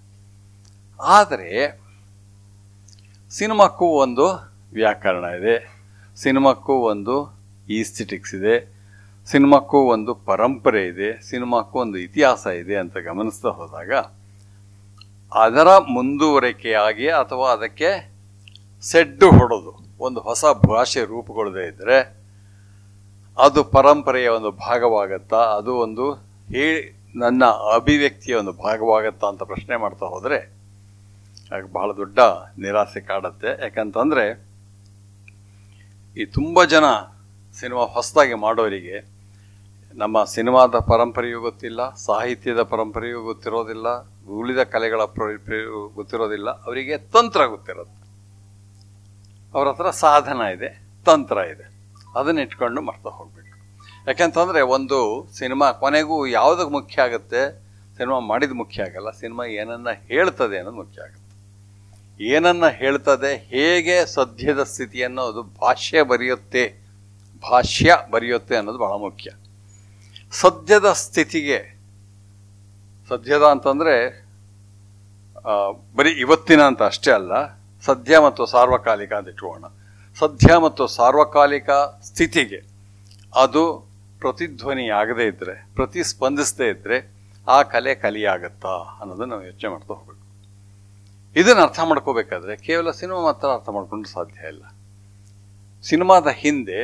ಆದರೆ ಸಿನಿಮಾಕ್ಕೂ ಒಂದು ವ್ಯಾಕರಣ ಇದೆ, ಸಿನಿಮಾಕ್ಕೂ ಒಂದು ಈಸ್ಥೆಟಿಕ್ಸ್ ಇದೆ, ಸಿನಿಮಾಕ್ಕೂ ಒಂದು ಪರಂಪರೆ ಇದೆ, ಸಿನಿಮಾಕ್ಕೂ ಒಂದು ಇತಿಹಾಸ ಇದೆ ಅಂತ ಗಮನಿಸ್ತಾ ಹೋದಾಗ ಅದರ ಮುಂದುವರಿಕೆಯಾಗಿ ಅಥವಾ ಅದಕ್ಕೆ ಸೆಡ್ಡು ಹೊಡೆದು ಒಂದು ಹೊಸ ಭಾಷೆ ರೂಪುಗೊಳ್ಳದೇ ಇದ್ದರೆ ಅದು ಪರಂಪರೆಯ ಒಂದು ಭಾಗವಾಗತ್ತಾ, ಅದು ಒಂದು ನನ್ನ ಅಭಿವ್ಯಕ್ತಿಯ ಒಂದು ಭಾಗವಾಗತ್ತಾ ಅಂತ ಪ್ರಶ್ನೆ ಮಾಡ್ತಾ ಹೋದರೆ ಆಗ ಬಹಳ ದೊಡ್ಡ ನಿರಾಸೆ ಕಾಡುತ್ತೆ. ಯಾಕಂತಂದರೆ ಈ ತುಂಬ ಜನ ಸಿನಿಮಾ ಹೊಸದಾಗಿ ಮಾಡೋರಿಗೆ ನಮ್ಮ ಸಿನಿಮಾದ ಪರಂಪರೆಯೂ ಗೊತ್ತಿಲ್ಲ, ಸಾಹಿತ್ಯದ ಪರಂಪರೆಯೂ ಗೊತ್ತಿರೋದಿಲ್ಲ, ಉಳಿದ ಕಲೆಗಳ ಗೊತ್ತಿರೋದಿಲ್ಲ. ಅವರಿಗೆ ತಂತ್ರ ಗೊತ್ತಿರುತ್ತೆ. ಅವ್ರ ಹತ್ರ ಸಾಧನ ಇದೆ, ತಂತ್ರ ಇದೆ, ಅದನ್ನ ಇಟ್ಕೊಂಡು ಮಾಡ್ತಾ ಹೋಗ್ಬೇಕು. ಯಾಕೆಂತಂದರೆ ಒಂದು ಸಿನಿಮಾ ಕೊನೆಗೂ ಯಾವುದಕ್ಕೆ ಮುಖ್ಯ ಆಗುತ್ತೆ, ಸಿನಿಮಾ ಮಾಡಿದ ಮುಖ್ಯ ಆಗಲ್ಲ, ಸಿನಿಮಾ ಏನನ್ನ ಹೇಳ್ತದೆ ಅನ್ನೋದು ಮುಖ್ಯ ಆಗುತ್ತೆ. ಏನನ್ನ ಹೇಳ್ತದೆ, ಹೇಗೆ ಸದ್ಯದ ಸ್ಥಿತಿಯನ್ನು ಅದು ಭಾಷ್ಯ ಬರೆಯುತ್ತೆ ಅನ್ನೋದು ಬಹಳ ಮುಖ್ಯ. ಸದ್ಯದ ಸ್ಥಿತಿಗೆ, ಸದ್ಯದ ಅಂತಂದರೆ ಬರೀ ಇವತ್ತಿನ ಅಂತ ಅಷ್ಟೇ ಅಲ್ಲ, ಸದ್ಯ ಮತ್ತು ಸಾರ್ವಕಾಲಿಕ ಅಂತ ಇಟ್ಕೊಳ್ಳೋಣ. ಸದ್ಯ ಮತ್ತು ಸಾರ್ವಕಾಲಿಕ ಸ್ಥಿತಿಗೆ ಅದು ಪ್ರತಿಧ್ವನಿ ಆಗದೇ ಇದ್ದರೆ, ಪ್ರತಿಸ್ಪಂದಿಸದೇ ಇದ್ದರೆ ಆ ಕಲಿಯಾಗತ್ತಾ ಅನ್ನೋದನ್ನು ನಾವು ಯೋಚನೆ ಮಾಡ್ತಾ ಹೋಗ್ಬೇಕು. ಇದನ್ನು ಅರ್ಥ ಮಾಡ್ಕೋಬೇಕಾದ್ರೆ ಕೇವಲ ಸಿನಿಮಾ ಮಾತ್ರ ಅರ್ಥ ಮಾಡ್ಕೊಂಡು ಸಾಧ್ಯ ಇಲ್ಲ. ಸಿನಿಮಾದ ಹಿಂದೆ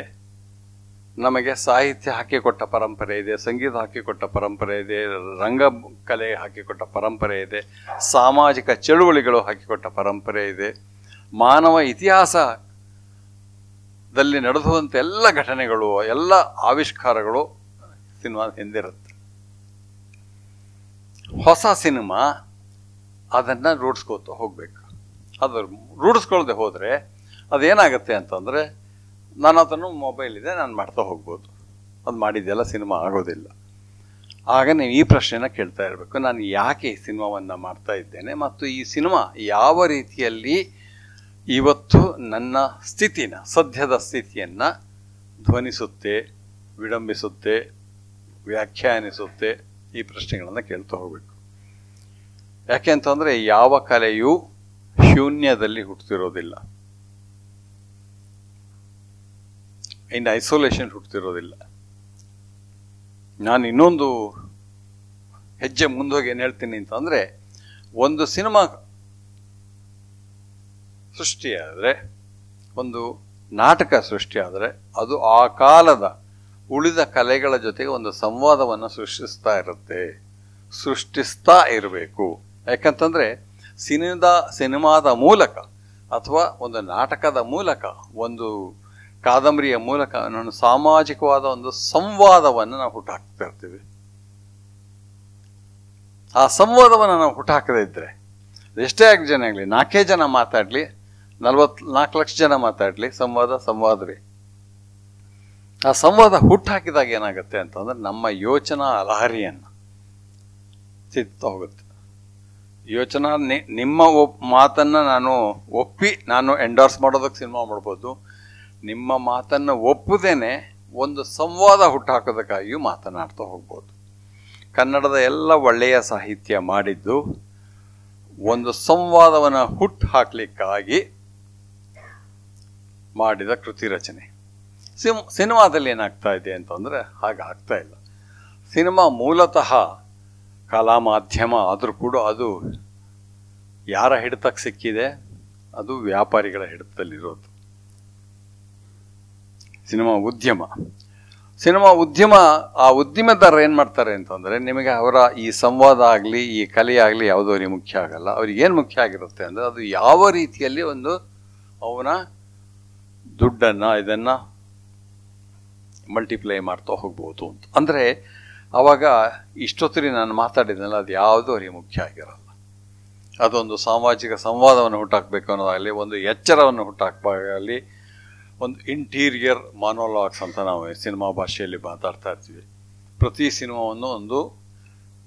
ನಮಗೆ ಸಾಹಿತ್ಯ ಹಾಕಿಕೊಟ್ಟ ಪರಂಪರೆ ಇದೆ, ಸಂಗೀತ ಹಾಕಿಕೊಟ್ಟ ಪರಂಪರೆ ಇದೆ, ರಂಗಕಲೆ ಹಾಕಿಕೊಟ್ಟ ಪರಂಪರೆ ಇದೆ, ಸಾಮಾಜಿಕ ಚಳುವಳಿಗಳು ಹಾಕಿಕೊಟ್ಟ ಪರಂಪರೆ ಇದೆ, ಮಾನವ ಇತಿಹಾಸದಲ್ಲಿ ನಡೆದುವಂಥ ಎಲ್ಲ ಘಟನೆಗಳು, ಎಲ್ಲ ಆವಿಷ್ಕಾರಗಳು ಸಿನಿಮಾದ ಹಿಂದಿರುತ್ತೆ. ಹೊಸ ಸಿನಿಮಾ ಅದನ್ನು ರೂಢಿಸ್ಕೋತ ಹೋಗ್ಬೇಕು. ಅದು ರೂಢಿಸ್ಕೊಳ್ಳದೆ ಹೋದರೆ ಅದೇನಾಗುತ್ತೆ ಅಂತಂದರೆ, ನಾನು ಅದನ್ನು ಮೊಬೈಲ್ ಇದೆ, ನಾನು ಮಾಡ್ತಾ ಹೋಗ್ಬೋದು, ಅದು ಮಾಡಿದ್ದೆಲ್ಲ ಸಿನಿಮಾ ಆಗೋದಿಲ್ಲ. ಆಗ ನೀವು ಈ ಪ್ರಶ್ನೆನ ಕೇಳ್ತಾ ಇರಬೇಕು, ನಾನು ಯಾಕೆ ಈ ಸಿನಿಮಾವನ್ನು ಮಾಡ್ತಾ ಇದ್ದೇನೆ ಮತ್ತು ಈ ಸಿನಿಮಾ ಯಾವ ರೀತಿಯಲ್ಲಿ ಇವತ್ತು ನನ್ನ ಸ್ಥಿತಿನ, ಸದ್ಯದ ಸ್ಥಿತಿಯನ್ನು ಧ್ವನಿಸುತ್ತೆ, ವಿಡಂಬಿಸುತ್ತೆ, ವ್ಯಾಖ್ಯಾನಿಸುತ್ತೆ, ಈ ಪ್ರಶ್ನೆಗಳನ್ನು ಕೇಳ್ತಾ ಹೋಗ್ಬೇಕು. ಯಾಕೆ ಅಂತಂದ್ರೆ ಯಾವ ಕಲೆಯೂ ಶೂನ್ಯದಲ್ಲಿ ಹುಟ್ಟುತ್ತಿರೋದಿಲ್ಲ, ಇನ್ ಐಸೋಲೇಷನ್ ಹುಟ್ಟುತ್ತಿರೋದಿಲ್ಲ. ನಾನು ಇನ್ನೊಂದು ಹೆಜ್ಜೆ ಮುಂದೋಗಿ ಏನು ಹೇಳ್ತೀನಿ ಅಂತಂದ್ರೆ, ಒಂದು ಸಿನಿಮಾ ಸೃಷ್ಟಿಯಾದರೆ, ಒಂದು ನಾಟಕ ಸೃಷ್ಟಿಯಾದರೆ ಅದು ಆ ಕಾಲದ ಉಳಿದ ಕಲೆಗಳ ಜೊತೆಗೆ ಒಂದು ಸಂವಾದವನ್ನು ಸೃಷ್ಟಿಸ್ತಾ ಇರಬೇಕು. ಯಾಕಂತಂದ್ರೆ ಸಿನಿಮಾದ ಮೂಲಕ ಅಥವಾ ಒಂದು ನಾಟಕದ ಮೂಲಕ, ಒಂದು ಕಾದಂಬರಿಯ ಮೂಲಕ ನಾನು ಸಾಮಾಜಿಕವಾದ ಒಂದು ಸಂವಾದವನ್ನು ನಾವು ಹುಟ್ಟಾಕ್ತಾ ಇರ್ತೀವಿ. ಆ ಸಂವಾದವನ್ನು ನಾವು ಹುಟ್ಟಾಕದೇ ಇದ್ರೆ, ಎಷ್ಟೇ ಜನ ಆಗಲಿ, 4 ಜನ ಮಾತಾಡ್ಲಿ, 44 ಲಕ್ಷ ಜನ ಮಾತಾಡ್ಲಿ, ಸಂವಾದವೇ. ಆ ಸಂವಾದ ಹುಟ್ಟಾಕಿದಾಗ ಏನಾಗುತ್ತೆ ಅಂತಂದ್ರೆ ನಮ್ಮ ಯೋಚನಾ ಲಹರಿಯನ್ನು ಸಿಗ್ತಾ ಹೋಗುತ್ತೆ. ಯೋಚನಾ ನಿಮ್ಮ ಮಾತನ್ನ ನಾನು ಎಂಡೋರ್ಸ್ ಮಾಡೋದಕ್ಕೆ ಸಿನಿಮಾ ಮಾಡ್ಬೋದು. ನಿಮ್ಮ ಮಾತನ್ನು ಒಪ್ಪದೇನೆ ಒಂದು ಸಂವಾದ ಹುಟ್ಟಾಕೋದಕ್ಕಾಗಿಯೂ ಮಾತನಾಡ್ತಾ ಹೋಗ್ಬೋದು. ಕನ್ನಡದ ಎಲ್ಲ ಒಳ್ಳೆಯ ಸಾಹಿತ್ಯ ಮಾಡಿದ್ದು ಒಂದು ಸಂವಾದವನ್ನು ಹುಟ್ಟು ಹಾಕ್ಲಿಕ್ಕಾಗಿ ಮಾಡಿದ ಕೃತಿ ರಚನೆ. ಸಿನಿಮಾದಲ್ಲಿ ಏನಾಗ್ತಾ ಇದೆ ಅಂತಂದ್ರೆ ಹಾಗೆ ಆಗ್ತಾ ಇಲ್ಲ. ಸಿನಿಮಾ ಮೂಲತಃ ಕಲಾ ಮಾಧ್ಯಮ ಆದರೂ ಕೂಡ ಅದು ಯಾರ ಹಿಡಿತಕ್ಕೆ ಸಿಕ್ಕಿದೆ? ಅದು ವ್ಯಾಪಾರಿಗಳ ಹಿಡಿತದಲ್ಲಿರೋದು. ಸಿನಿಮಾ ಉದ್ಯಮ ಆ ಉದ್ಯಮದಾರರು ಏನು ಮಾಡ್ತಾರೆ ಅಂತಂದರೆ, ನಿಮಗೆ ಅವರ ಈ ಸಂವಾದ ಆಗಲಿ, ಈ ಕಲೆ ಆಗಲಿ ಯಾವುದೋ ಅವ್ರಿಗೆ ಮುಖ್ಯ ಆಗಲ್ಲ. ಅವ್ರಿಗೆ ಏನು ಮುಖ್ಯ ಆಗಿರುತ್ತೆ ಅಂದರೆ, ಅದು ಯಾವ ರೀತಿಯಲ್ಲಿ ಒಂದು ಅವನ ದುಡ್ಡನ್ನು ಇದನ್ನು ಮಲ್ಟಿಪ್ಲೈ ಮಾಡ್ತಾ ಹೋಗ್ಬೋದು ಅಂತ. ಅಂದರೆ ಆವಾಗ ಇಷ್ಟೊತ್ತಿಗೆ ನಾನು ಮಾತಾಡಿದ್ನಲ್ಲ, ಅದು ಯಾವುದೂ ಅವರಿಗೆ ಮುಖ್ಯ ಆಗಿರಲ್ಲ. ಅದೊಂದು ಸಾಮಾಜಿಕ ಸಂವಾದವನ್ನು ಹುಟ್ಟಾಕಬೇಕು ಅನ್ನೋದಾಗಲಿ, ಒಂದು ಎಚ್ಚರವನ್ನು ಹುಟ್ಟಾಕಬೇಕಾಗಲಿ, ಒಂದು ಇಂಟೀರಿಯರ್ ಮಾನೋಲಾಗ್ಸ್ ಅಂತ ನಾವು ಸಿನಿಮಾ ಭಾಷೆಯಲ್ಲಿ ಮಾತಾಡ್ತಾ ಇರ್ತೀವಿ. ಪ್ರತಿ ಸಿನಿಮಾವನ್ನು ಒಂದು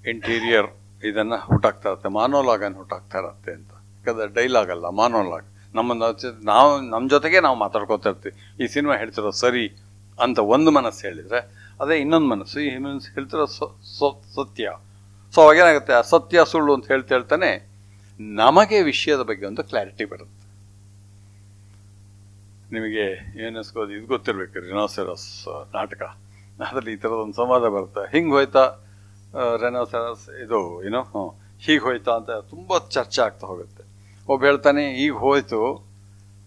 ಇಂಟೀರಿಯರ್ ಇದನ್ನು ಹುಟ್ಟಾಕ್ತಾ ಇರುತ್ತೆ, ಮಾನೋಲಾಗನ್ನು ಹುಟ್ಟಾಕ್ತಾ ಇರುತ್ತೆ ಅಂತ. ಯಾಕಂದರೆ ಡೈಲಾಗ್ ಅಲ್ಲ, ಮಾನೋಲಾಗ್. ನಮ್ಮ ಜೊತೆಗೆ ನಾವು ಮಾತಾಡ್ಕೋತಾ ಇರ್ತೀವಿ. ಈ ಸಿನಿಮಾ ಹೇಳ್ತಿರೋ ಸರಿ ಅಂತ ಒಂದು ಮನಸ್ಸು ಹೇಳಿದರೆ, ಅದೇ ಇನ್ನೊಂದು ಮನಸ್ಸು ಈ ಮನಸ್ಸು ಹೇಳ್ತಿರೋ ಸತ್ಯ. ಸೊ ಅವಾಗೇನಾಗುತ್ತೆ, ಆ ಸತ್ಯ ಸುಳ್ಳು ಅಂತ ಹೇಳ್ತಾನೆ ನಮಗೆ ವಿಷಯದ ಬಗ್ಗೆ ಒಂದು ಕ್ಲಾರಿಟಿ ಬರುತ್ತೆ. ನಿಮಗೆ ಏನಿಸ್ಕೋದು, ಇದು ಗೊತ್ತಿರಬೇಕು, ರೆನೋಸೆರಸ್ ನಾಟಕ, ಅದರಲ್ಲಿ ಈ ಥರದೊಂದು ಸಂವಾದ ಬರುತ್ತೆ. ಹಿಂಗೆ ಹೋಯ್ತಾ ರೆನೋಸೆರಸ್, ಇದು ಹೀಗೆ ಹೋಯ್ತಾ ಅಂತ ತುಂಬ ಚರ್ಚೆ ಆಗ್ತಾ ಹೋಗುತ್ತೆ. ಒಬ್ಬ ಹೇಳ್ತಾನೆ ಈಗ ಹೋಯ್ತು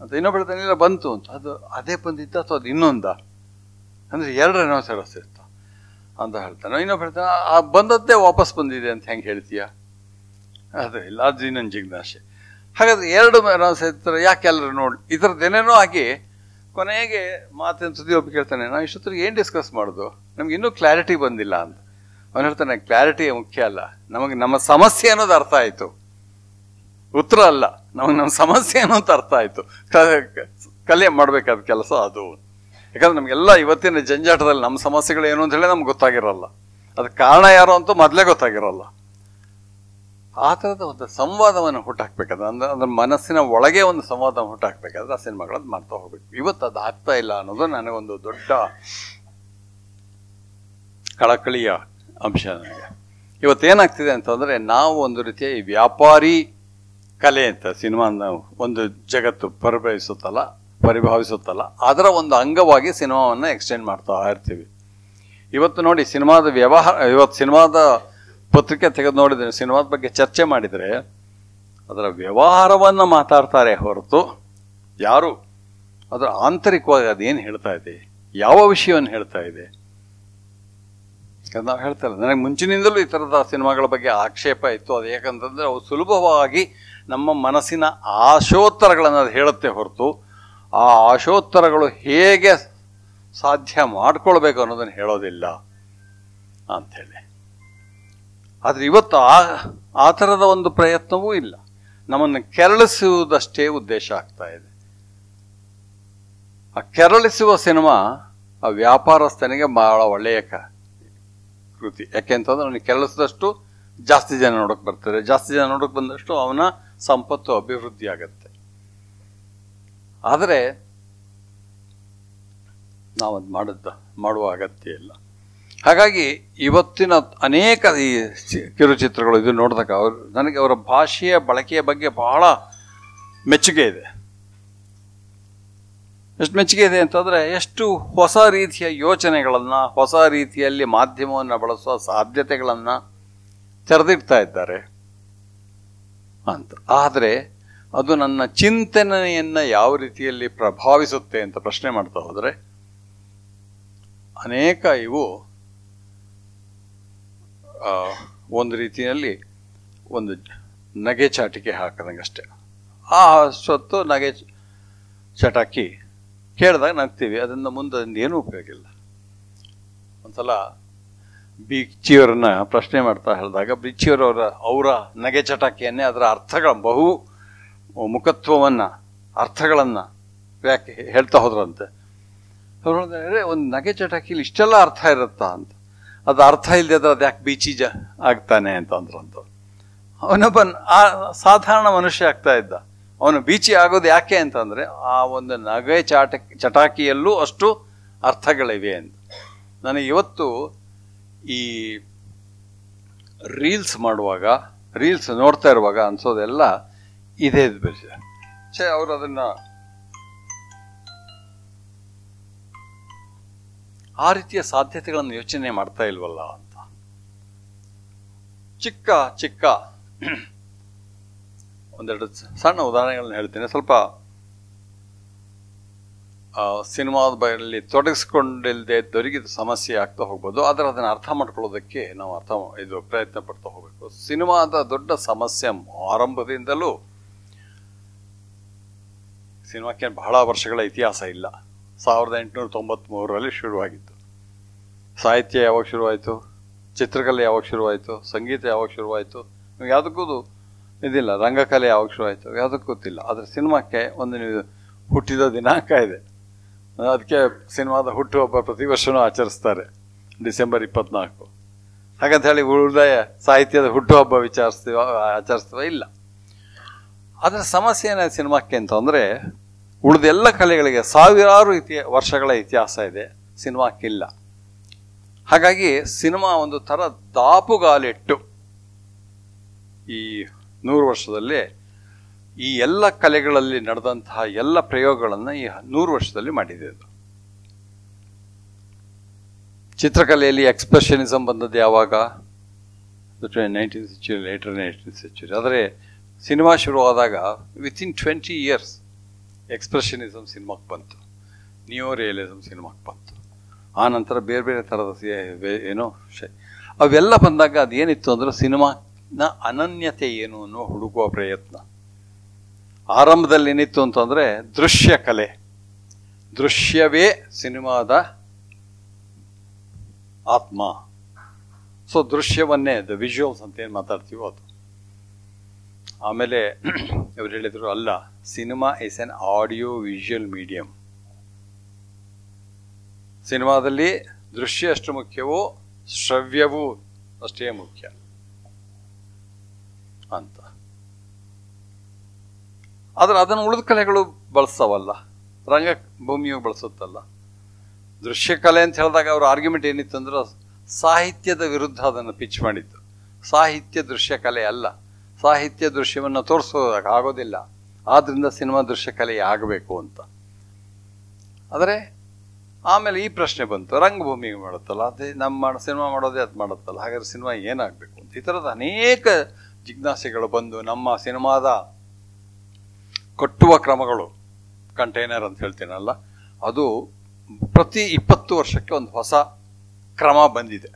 ಅಂತ, ಇನ್ನೊಬ್ಬ ಹೇಳ್ತಾನೆ ಇಲ್ಲ ಬಂತು ಅಂತ. ಅದು ಅದೇ ಬಂದಿತ್ತ ಅಥವಾ ಅದು ಇನ್ನೊಂದ ಅಂದರೆ 2 ರೆನೋಸೆರಸ್ ಇರ್ತ ಅಂತ ಹೇಳ್ತಾನೆ. ಇನ್ನೊಬ್ಬ ಹೇಳ್ತಾನೆ ಆ ಬಂದದ್ದೇ ವಾಪಸ್ ಬಂದಿದೆ ಅಂತ ಹೆಂಗೆ ಹೇಳ್ತೀಯ? ಅದು ಇಲ್ಲ, ಅದು ಇನ್ನೊಂದು ಜಿಜ್ಞಾಸೆ. ಹಾಗಾದ್ರೆ 2 ರೆನೋಸೆರಸ್ ಯಾಕೆ ಎಲ್ಲರೂ ನೋಡಿ, ಈ ಥರದ್ದು ಏನೇನೋ ಆಗಿ ಕೊನೆಗೆ ಮಾತಿನ ಸುದ್ದಿ ಒಬ್ಬ ಕೇಳ್ತಾನೆ, ನಾವು ಇಷ್ಟೊತ್ತಿಗೆ ಏನು ಡಿಸ್ಕಸ್ ಮಾಡೋದು, ನಮ್ಗೆ ಇನ್ನೂ ಕ್ಲಾರಿಟಿ ಬಂದಿಲ್ಲ ಅಂತ. ಅವನು ಹೇಳ್ತಾನೆ ಕ್ಲಾರಿಟಿ ಮುಖ್ಯ ಅಲ್ಲ, ನಮಗೆ ನಮ್ಮ ಸಮಸ್ಯೆ ಅನ್ನೋದು ಅರ್ಥ ಆಯಿತು, ಉತ್ತರ ಅಲ್ಲ, ನಮಗೆ ನಮ್ಮ ಸಮಸ್ಯೆ ಅನ್ನೋದು ಅರ್ಥ ಆಯಿತು. ಕಲೆ ಮಾಡಬೇಕಾದ ಕೆಲಸ ಅದು. ಯಾಕಂದ್ರೆ ನಮಗೆಲ್ಲ ಇವತ್ತಿನ ಜಂಜಾಟದಲ್ಲಿ ನಮ್ಮ ಸಮಸ್ಯೆಗಳು ಏನು ಅಂತ ಹೇಳಿ ನಮ್ಗೆ ಗೊತ್ತಾಗಿರೋಲ್ಲ, ಅದಕ್ಕೆ ಕಾರಣ ಯಾರು ಅಂತೂ ಮೊದಲೇ ಗೊತ್ತಾಗಿರೋಲ್ಲ. ಆ ಥರದ ಒಂದು ಸಂವಾದವನ್ನು ಹುಟ್ಟಾಕ್ಬೇಕಾದ್ರೆ, ಅಂದ್ರೆ ಮನಸ್ಸಿನ ಒಳಗೆ ಒಂದು ಸಂವಾದ ಹುಟ್ಟಾಕ್ಬೇಕಾದ್ರೆ ಆ ಸಿನಿಮಾಗಳದ್ದು ಮಾಡ್ತಾ ಹೋಗ್ಬೇಕು. ಇವತ್ತು ಅದು ಆಗ್ತಾ ಇಲ್ಲ ಅನ್ನೋದು ನನಗೊಂದು ದೊಡ್ಡ ಕಳಕಳಿಯ ಅಂಶ. ನನಗೆ ಇವತ್ತೇನಾಗ್ತಿದೆ ಅಂತಂದರೆ, ನಾವು ಒಂದು ರೀತಿಯ ವ್ಯಾಪಾರಿ ಕಲೆ ಅಂತ ಸಿನಿಮಾನ ಒಂದು ಜಗತ್ತು ಪರಿಭಾವಿಸುತ್ತಲ್ಲ, ಅದರ ಒಂದು ಅಂಗವಾಗಿ ಸಿನಿಮಾವನ್ನು ಎಕ್ಸ್ಟೆಂಡ್ ಮಾಡ್ತಾ ಇರ್ತೀವಿ. ಇವತ್ತು ನೋಡಿ, ಸಿನಿಮಾದ ವ್ಯವಹಾರ, ಇವತ್ತು ಸಿನಿಮಾದ ಪತ್ರಿಕೆ ತೆಗೆದು ನೋಡಿದ್ರೆ, ಸಿನಿಮಾದ ಬಗ್ಗೆ ಚರ್ಚೆ ಮಾಡಿದರೆ ಅದರ ವ್ಯವಹಾರವನ್ನು ಮಾತಾಡ್ತಾರೆ ಹೊರತು ಯಾರು ಅದರ ಆಂತರಿಕವಾಗಿ ಅದೇನು ಹೇಳ್ತಾ ಇದೆ, ಯಾವ ವಿಷಯವನ್ನು ಹೇಳ್ತಾ ಇದೆ ನಾವು ಹೇಳ್ತಾ ಇಲ್ಲ. ನನಗೆ ಮುಂಚಿನಿಂದಲೂ ಈ ಥರದ ಸಿನಿಮಾಗಳ ಬಗ್ಗೆ ಆಕ್ಷೇಪ ಇತ್ತು. ಅದು ಯಾಕಂತಂದರೆ ಅವು ಸುಲಭವಾಗಿ ನಮ್ಮ ಮನಸ್ಸಿನ ಆಶೋತ್ತರಗಳನ್ನು ಅದು ಹೇಳುತ್ತೆ ಹೊರತು ಆ ಆಶೋತ್ತರಗಳು ಹೇಗೆ ಸಾಧ್ಯ ಮಾಡ್ಕೊಳ್ಬೇಕು ಅನ್ನೋದನ್ನು ಹೇಳೋದಿಲ್ಲ ಅಂಥೇಳಿ. ಆದರೆ ಇವತ್ತು ಆ ಥರದ ಒಂದು ಪ್ರಯತ್ನವೂ ಇಲ್ಲ. ನಮ್ಮನ್ನು ಕೆರಳಿಸುವುದಷ್ಟೇ ಉದ್ದೇಶ ಆಗ್ತಾ ಇದೆ. ಆ ಕೆರಳಿಸುವ ಸಿನಿಮಾ ಆ ವ್ಯಾಪಾರಸ್ಥನಿಗೆ ಬಹಳ ಒಳ್ಳೆಯ ಕೃತಿ. ಯಾಕೆಂತಂದ್ರೆ ಅವನಿಗೆ ಕೆರಳಿಸಿದಷ್ಟು ಜಾಸ್ತಿ ಜನ ನೋಡೋಕೆ ಬರ್ತಾರೆ, ಜಾಸ್ತಿ ಜನ ನೋಡೋಕೆ ಬಂದಷ್ಟು ಅವನ ಸಂಪತ್ತು ಅಭಿವೃದ್ಧಿ ಆಗತ್ತೆ. ಆದರೆ ನಾವು ಅದು ಮಾಡುವ ಅಗತ್ಯ ಇಲ್ಲ. ಹಾಗಾಗಿ ಇವತ್ತಿನ ಅನೇಕ ಈ ಕಿರುಚಿತ್ರಗಳು ಇದು ನೋಡಿದಾಗ ನನಗೆ ಅವರ ಭಾಷೆಯ ಬಳಕೆಯ ಬಗ್ಗೆ ಬಹಳ ಮೆಚ್ಚುಗೆ ಇದೆ. ಎಷ್ಟು ಮೆಚ್ಚುಗೆ ಇದೆ ಅಂತಂದರೆ, ಎಷ್ಟು ಹೊಸ ರೀತಿಯ ಯೋಚನೆಗಳನ್ನು, ಹೊಸ ರೀತಿಯಲ್ಲಿ ಮಾಧ್ಯಮವನ್ನು ಬಳಸುವ ಸಾಧ್ಯತೆಗಳನ್ನು ತೆರೆದಿಡ್ತಾ ಇದ್ದಾರೆ ಅಂತ. ಆದರೆ ಅದು ನನ್ನ ಚಿಂತನೆಯನ್ನು ಯಾವ ರೀತಿಯಲ್ಲಿ ಪ್ರಭಾವಿಸುತ್ತೆ ಅಂತ ಪ್ರಶ್ನೆ ಮಾಡ್ತಾ ಹೋದರೆ, ಅನೇಕ ಇವು ಒಂದು ರೀತಿಯಲ್ಲಿ ಒಂದು ನಗೆ ಚಾಟಿಕೆ ಹಾಕದಂಗಷ್ಟೆ. ಆ ಸ್ವತ್ತು ನಗೆ ಚಟಾಕಿ ಕೇಳಿದಾಗ ನಗ್ತೀವಿ, ಅದರಿಂದ ಮುಂದೆ ಏನೂ ಉಪಯೋಗ ಇಲ್ಲ. ಒಂದ್ಸಲ ಬಿಚ್ಚಿಯವರನ್ನ ಪ್ರಶ್ನೆ ಮಾಡ್ತಾ ಹೇಳಿದಾಗ ಅವರ ನಗೆ ಚಟಾಕಿಯನ್ನೇ ಅದರ ಅರ್ಥಗಳ ಬಹು ಮುಖತ್ವವನ್ನು, ಅರ್ಥಗಳನ್ನು ಹೇಳ್ತಾ ಹೋದ್ರಂತೆ. ಅವ್ರು ಹೇಳಿದ್ರೆ, ಒಂದು ನಗೆ ಚಟಾಕಿಲಿ ಇಷ್ಟೆಲ್ಲ ಅರ್ಥ ಇರುತ್ತಾ ಅಂತ. ಅದು ಅರ್ಥ ಇಲ್ಲದೆ ಅದ್ರ ಅದು ಯಾಕೆ ಬೀಚಿ ಆಗ್ತಾನೆ ಅಂತಂದ್ರಂತ. ಅವನೊಬ್ಬ ಸಾಧಾರಣ ಮನುಷ್ಯ ಆಗ್ತಾ ಇದ್ದ. ಅವನು ಬೀಚಿ ಆಗೋದು ಯಾಕೆ ಅಂತಂದರೆ, ಆ ಒಂದು ನಗೆ ಚಟಾಕಿಯಲ್ಲೂ ಅಷ್ಟು ಅರ್ಥಗಳಿವೆ ಅಂತ. ನನಗೆ ಇವತ್ತು ಈ ರೀಲ್ಸ್ ನೋಡ್ತಾ ಇರುವಾಗ ಅನ್ಸೋದೆಲ್ಲ ಇದೇ ಅವರು ಅದನ್ನ ಆ ರೀತಿಯ ಸಾಧ್ಯತೆಗಳನ್ನು ಯೋಚನೆ ಮಾಡ್ತಾ ಇಲ್ವಲ್ಲ ಅಂತ. ಚಿಕ್ಕ ಚಿಕ್ಕ ಒಂದೆರಡು ಸಣ್ಣ ಉದಾಹರಣೆಗಳನ್ನ ಹೇಳ್ತೇನೆ. ಸ್ವಲ್ಪ ಸಿನಿಮಾದ ಬಯಲಲ್ಲಿ ತೊಡಗಿಸ್ಕೊಂಡಿಲ್ಲದೆ ದೊರಕಿದ ಸಮಸ್ಯೆ ಆಗ್ತಾ ಹೋಗ್ಬೋದು, ಆದರೆ ಅದನ್ನು ಅರ್ಥ ಮಾಡ್ಕೊಳ್ಳೋದಕ್ಕೆ ನಾವು ಪ್ರಯತ್ನ ಪಡ್ತಾ ಹೋಗ್ಬೇಕು. ಸಿನಿಮಾದ ದೊಡ್ಡ ಸಮಸ್ಯೆ ಆರಂಭದಿಂದಲೂ, ಸಿನಿಮಾಕ್ಕೆ ಬಹಳ ವರ್ಷಗಳ ಇತಿಹಾಸ ಇಲ್ಲ. 1893ರಲ್ಲಿ ಶುರುವಾಗಿತ್ತು. ಸಾಹಿತ್ಯ ಯಾವಾಗ ಶುರುವಾಯಿತು, ಚಿತ್ರಕಲೆ ಯಾವಾಗ ಶುರುವಾಯಿತು, ಸಂಗೀತ ಯಾವಾಗ ಶುರುವಾಯಿತು, ಯಾವುದಕ್ಕೂ ಇದಿಲ್ಲ. ರಂಗಕಲೆ ಯಾವಾಗ ಶುರುವಾಯಿತು ಯಾವುದಕ್ಕೂ ಗೊತ್ತಿಲ್ಲ. ಆದರೆ ಸಿನಿಮಾಕ್ಕೆ ಒಂದು ಹುಟ್ಟಿದ ದಿನಾಂಕ ಇದೆ. ಅದಕ್ಕೆ ಸಿನಿಮಾದ ಹುಟ್ಟುಹಬ್ಬ ಪ್ರತಿ ವರ್ಷವೂ ಆಚರಿಸ್ತಾರೆ, ಡಿಸೆಂಬರ್ 24. ಹಾಗಂತ ಹೇಳಿ ಉಳಿದ ಸಾಹಿತ್ಯದ ಹುಟ್ಟುಹಬ್ಬ ಆಚರಿಸ್ತೀವ ಇಲ್ಲ. ಅದರ ಸಮಸ್ಯೆ ಏನಾಯ್ತು ಸಿನಿಮಾಕ್ಕೆ ಅಂತಂದರೆ, ಉಳಿದೆಲ್ಲ ಕಲೆಗಳಿಗೆ ಸಾವಿರಾರು ವರ್ಷಗಳ ಇತಿಹಾಸ ಇದೆ, ಸಿನಿಮಾಕ್ಕಿಲ್ಲ. ಹಾಗಾಗಿ ಸಿನಿಮಾ ಒಂದು ಥರ ದಾಪುಗಾಲಿಟ್ಟು ಈ 100 ವರ್ಷದಲ್ಲಿ ಈ ಎಲ್ಲ ಕಲೆಗಳಲ್ಲಿ ನಡೆದಂತಹ ಎಲ್ಲ ಪ್ರಯೋಗಗಳನ್ನು ಈ 100 ವರ್ಷದಲ್ಲಿ ಮಾಡಿದೆ. ಅದು ಚಿತ್ರಕಲೆಯಲ್ಲಿ ಎಕ್ಸ್ಪ್ರೆಷನಿಸಮ್ ಬಂದದ್ದು ಯಾವಾಗ? 19th century, later 19th century. ಆದರೆ ಸಿನಿಮಾ ಶುರುವಾದಾಗ ವಿತಿನ್ 20 years ಎಕ್ಸ್ಪ್ರೆಷನಿಸಮ್ ಸಿನಿಮಾಕ್ಕೆ ಬಂತು, ನಿಯೋ ರಿಯಲಿಸಮ್ ಸಿನಿಮಾಕ್ಕೆ ಬಂತು. ಆ ನಂತರ ಬೇರೆ ಬೇರೆ ಥರದ ಅವೆಲ್ಲ ಬಂದಾಗ ಅದೇನಿತ್ತು ಅಂದರೆ, ಸಿನಿಮಾನ ಅನನ್ಯತೆ ಏನು ಅನ್ನೋ ಹುಡುಕುವ ಪ್ರಯತ್ನ. ಆರಂಭದಲ್ಲಿ ಏನಿತ್ತು ಅಂತಂದರೆ ದೃಶ್ಯ ಕಲೆ, ದೃಶ್ಯವೇ ಸಿನಿಮಾದ ಆತ್ಮ. ಸೊ ದೃಶ್ಯವನ್ನೇ, ದ ವಿಜುವಲ್ಸ್ ಅಂತ ಏನು ಮಾತಾಡ್ತೀವೋ ಅದು. ಆಮೇಲೆ ಇವ್ರು ಹೇಳಿದ್ರು, ಅಲ್ಲ, cinema is on audio visual medium. ಸಿನಿಮಾದಲ್ಲಿ ದೃಶ್ಯ ಎಷ್ಟು ಮುಖ್ಯವೋ ಶ್ರವ್ಯವೂ ಅಷ್ಟೇ ಮುಖ್ಯ ಅಂತ. ಆದರೆ ಅದನ್ನು ಉಳಿದ ಕಲೆಗಳು ಬಳಸ್ತಾವಲ್ಲ, ರಂಗಭೂಮಿಯು ಬಳಸುತ್ತಲ್ಲ. ದೃಶ್ಯಕಲೆ ಅಂತ ಹೇಳಿದಾಗ ಅವ್ರ ಆರ್ಗ್ಯುಮೆಂಟ್ ಏನಿತ್ತು ಅಂದ್ರೆ, ಸಾಹಿತ್ಯದ ವಿರುದ್ಧ ಅದನ್ನು ಪಿಚ್ ಮಾಡಿದ್ದು. ಸಾಹಿತ್ಯ ದೃಶ್ಯಕಲೆ ಅಲ್ಲ, ಸಾಹಿತ್ಯ ದೃಶ್ಯವನ್ನು ತೋರಿಸೋದಾಗ ಆಗೋದಿಲ್ಲ, ಆದ್ರಿಂದ ಸಿನಿಮಾ ದೃಶ್ಯಕಲೆ ಆಗಬೇಕು ಅಂತ. ಆದರೆ ಆಮೇಲೆ ಈ ಪ್ರಶ್ನೆ ಬಂತು, ರಂಗಭೂಮಿಗೆ ಮಾಡುತ್ತಲ್ಲ, ಅದೇ ನಮ್ಮ ಸಿನಿಮಾ ಮಾಡೋದೇ ಅದು ಮಾಡುತ್ತಲ್ಲ, ಹಾಗಾದ್ರೆ ಸಿನಿಮಾ ಏನಾಗಬೇಕು ಅಂತ. ಈ ಥರದ ಅನೇಕ ಜಿಜ್ಞಾಸೆಗಳು ಬಂದು ನಮ್ಮ ಸಿನಿಮಾದ ಕಟ್ಟುವ ಕ್ರಮಗಳು, ಕಂಟೈನರ್ ಅಂತ ಹೇಳ್ತೀನಲ್ಲ, ಅದು ಪ್ರತಿ 20 ವರ್ಷಕ್ಕೆ ಒಂದು ಹೊಸ ಕ್ರಮ ಬಂದಿದೆ.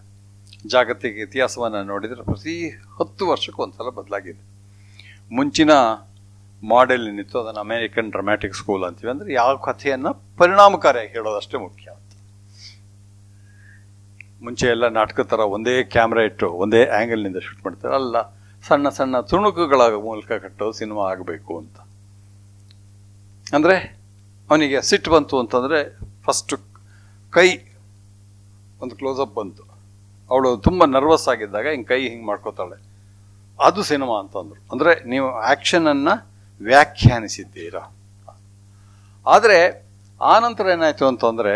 ಜಾಗತಿಕ ಇತಿಹಾಸವನ್ನು ನೋಡಿದರೆ ಪ್ರತಿ 10 ವರ್ಷಕ್ಕೂ ಒಂದ್ಸಲ ಬದಲಾಗಿದೆ. ಮುಂಚಿನ ಮಾಡೆಲ್ ಏನಿತ್ತು ಅದನ್ನು ಅಮೇರಿಕನ್ ಡ್ರಾಮ್ಯಾಟಿಕ್ ಸ್ಕೂಲ್ ಅಂತೀವಿ. ಅಂದರೆ ಯಾವ ಕಥೆಯನ್ನು ಪರಿಣಾಮಕಾರಿಯಾಗಿ ಹೇಳೋದಷ್ಟೇ ಮುಖ್ಯ ಅಂತ. ಮುಂಚೆ ಎಲ್ಲ ನಾಟಕ ಥರ ಒಂದೇ ಕ್ಯಾಮ್ರಾ ಇಟ್ಟು ಒಂದೇ ಆ್ಯಂಗಲ್ನಿಂದ ಶೂಟ್ ಮಾಡ್ತಾರೆ, ಅಲ್ಲ, ಸಣ್ಣ ಸಣ್ಣ ತುಣುಕುಗಳ ಮೂಲಕ ಕಟ್ಟೋದು ಸಿನಿಮಾ ಆಗಬೇಕು ಅಂತ. ಅಂದರೆ ಅವನಿಗೆ ಸಿಟ್ಟು ಬಂತು ಅಂತಂದರೆ ಫಸ್ಟು ಕೈ ಒಂದು ಕ್ಲೋಸಪ್ ಬಂತು, ಅವಳು ತುಂಬ ನರ್ವಸ್ ಆಗಿದ್ದಾಗ ಕೈ ಹಿಂಗೆ ಮಾಡ್ಕೋತಾಳೆ, ಅದು ಸಿನಿಮಾ ಅಂತಂದರು. ಅಂದರೆ ನೀವು ಆ್ಯಕ್ಷನನ್ನು ವ್ಯಾಖ್ಯಾನಿಸಿದ್ದೀರಾ. ಆದರೆ ಆನಂತರ ಏನಾಯಿತು ಅಂತಂದರೆ,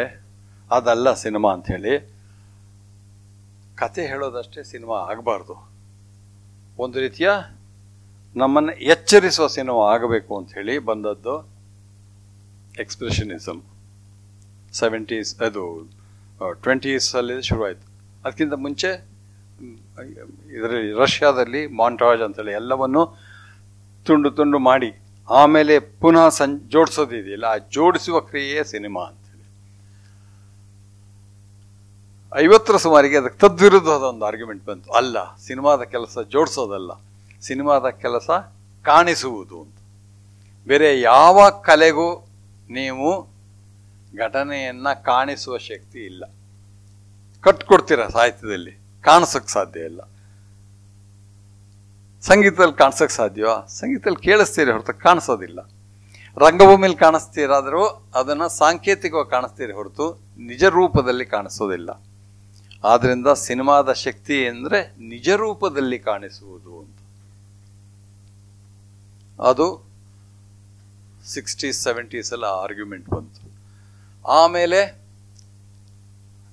ಅದಲ್ಲ ಸಿನಿಮಾ ಅಂಥೇಳಿ. ಕತೆ ಹೇಳೋದಷ್ಟೇ ಸಿನಿಮಾ ಆಗಬಾರ್ದು, ಒಂದು ರೀತಿಯ ನಮ್ಮನ್ನು ಎಚ್ಚರಿಸುವ ಸಿನಿಮಾ ಆಗಬೇಕು ಅಂತ ಹೇಳಿ ಬಂದದ್ದು ಎಕ್ಸ್ಪ್ರೆಷನಿಸಮ್. 70s, ಅದು 20s ಅಲ್ಲಿ ಶುರುವಾಯಿತು. ಅದಕ್ಕಿಂತ ಮುಂಚೆ ಇದರಲ್ಲಿ ರಷ್ಯಾದಲ್ಲಿ ಮಾಂಟಾಜ್ ಅಂತೇಳಿ ಎಲ್ಲವನ್ನು ತುಂಡು ತುಂಡು ಮಾಡಿ ಆಮೇಲೆ ಪುನಃ ಜೋಡಿಸೋದಿದೆಯಲ್ಲ, ಆ ಜೋಡಿಸುವ ಕ್ರಿಯೆಯೇ ಸಿನಿಮಾ ಅಂತೇಳಿ. 50ರ ಸುಮಾರಿಗೆ ಅದಕ್ಕೆ ತದ್ವಿರುದ್ಧವಾದ ಒಂದು ಆರ್ಗ್ಯುಮೆಂಟ್ ಬಂತು. ಅಲ್ಲ, ಸಿನಿಮಾದ ಕೆಲಸ ಜೋಡಿಸೋದಲ್ಲ, ಸಿನಿಮಾದ ಕೆಲಸ ಕಾಣಿಸುವುದು ಅಂತ. ಬೇರೆ ಯಾವ ಕಲೆಗೂ ನೀವು ಘಟನೆಯನ್ನ ಕಾಣಿಸುವ ಶಕ್ತಿ ಇಲ್ಲ. ಕಟ್ಕೊಡ್ತೀರ ಸಾಹಿತ್ಯದಲ್ಲಿ, ಕಾಣಿಸೋಕೆ ಸಾಧ್ಯ ಇಲ್ಲ. ಸಂಗೀತದಲ್ಲಿ ಕಾಣಿಸೋಕೆ ಸಾಧ್ಯವಾ? ಸಂಗೀತದಲ್ಲಿ ಕೇಳಿಸ್ತೀರಿ ಹೊರತು ಕಾಣಿಸೋದಿಲ್ಲ. ರಂಗಭೂಮಿಯಲ್ಲಿ ಕಾಣಿಸ್ತೀರಾದರೂ ಅದನ್ನು ಸಾಂಕೇತಿಕವಾಗಿ ಕಾಣಿಸ್ತೀರಿ ಹೊರತು ನಿಜ ರೂಪದಲ್ಲಿ ಕಾಣಿಸೋದಿಲ್ಲ. ಆದ್ರಿಂದ ಸಿನಿಮಾದ ಶಕ್ತಿ ಅಂದರೆ ನಿಜ ರೂಪದಲ್ಲಿ ಕಾಣಿಸುವುದು ಅಂತ. ಅದು 60s 70s ಎಲ್ಲ ಆರ್ಗ್ಯುಮೆಂಟ್ ಬಂತು. ಆಮೇಲೆ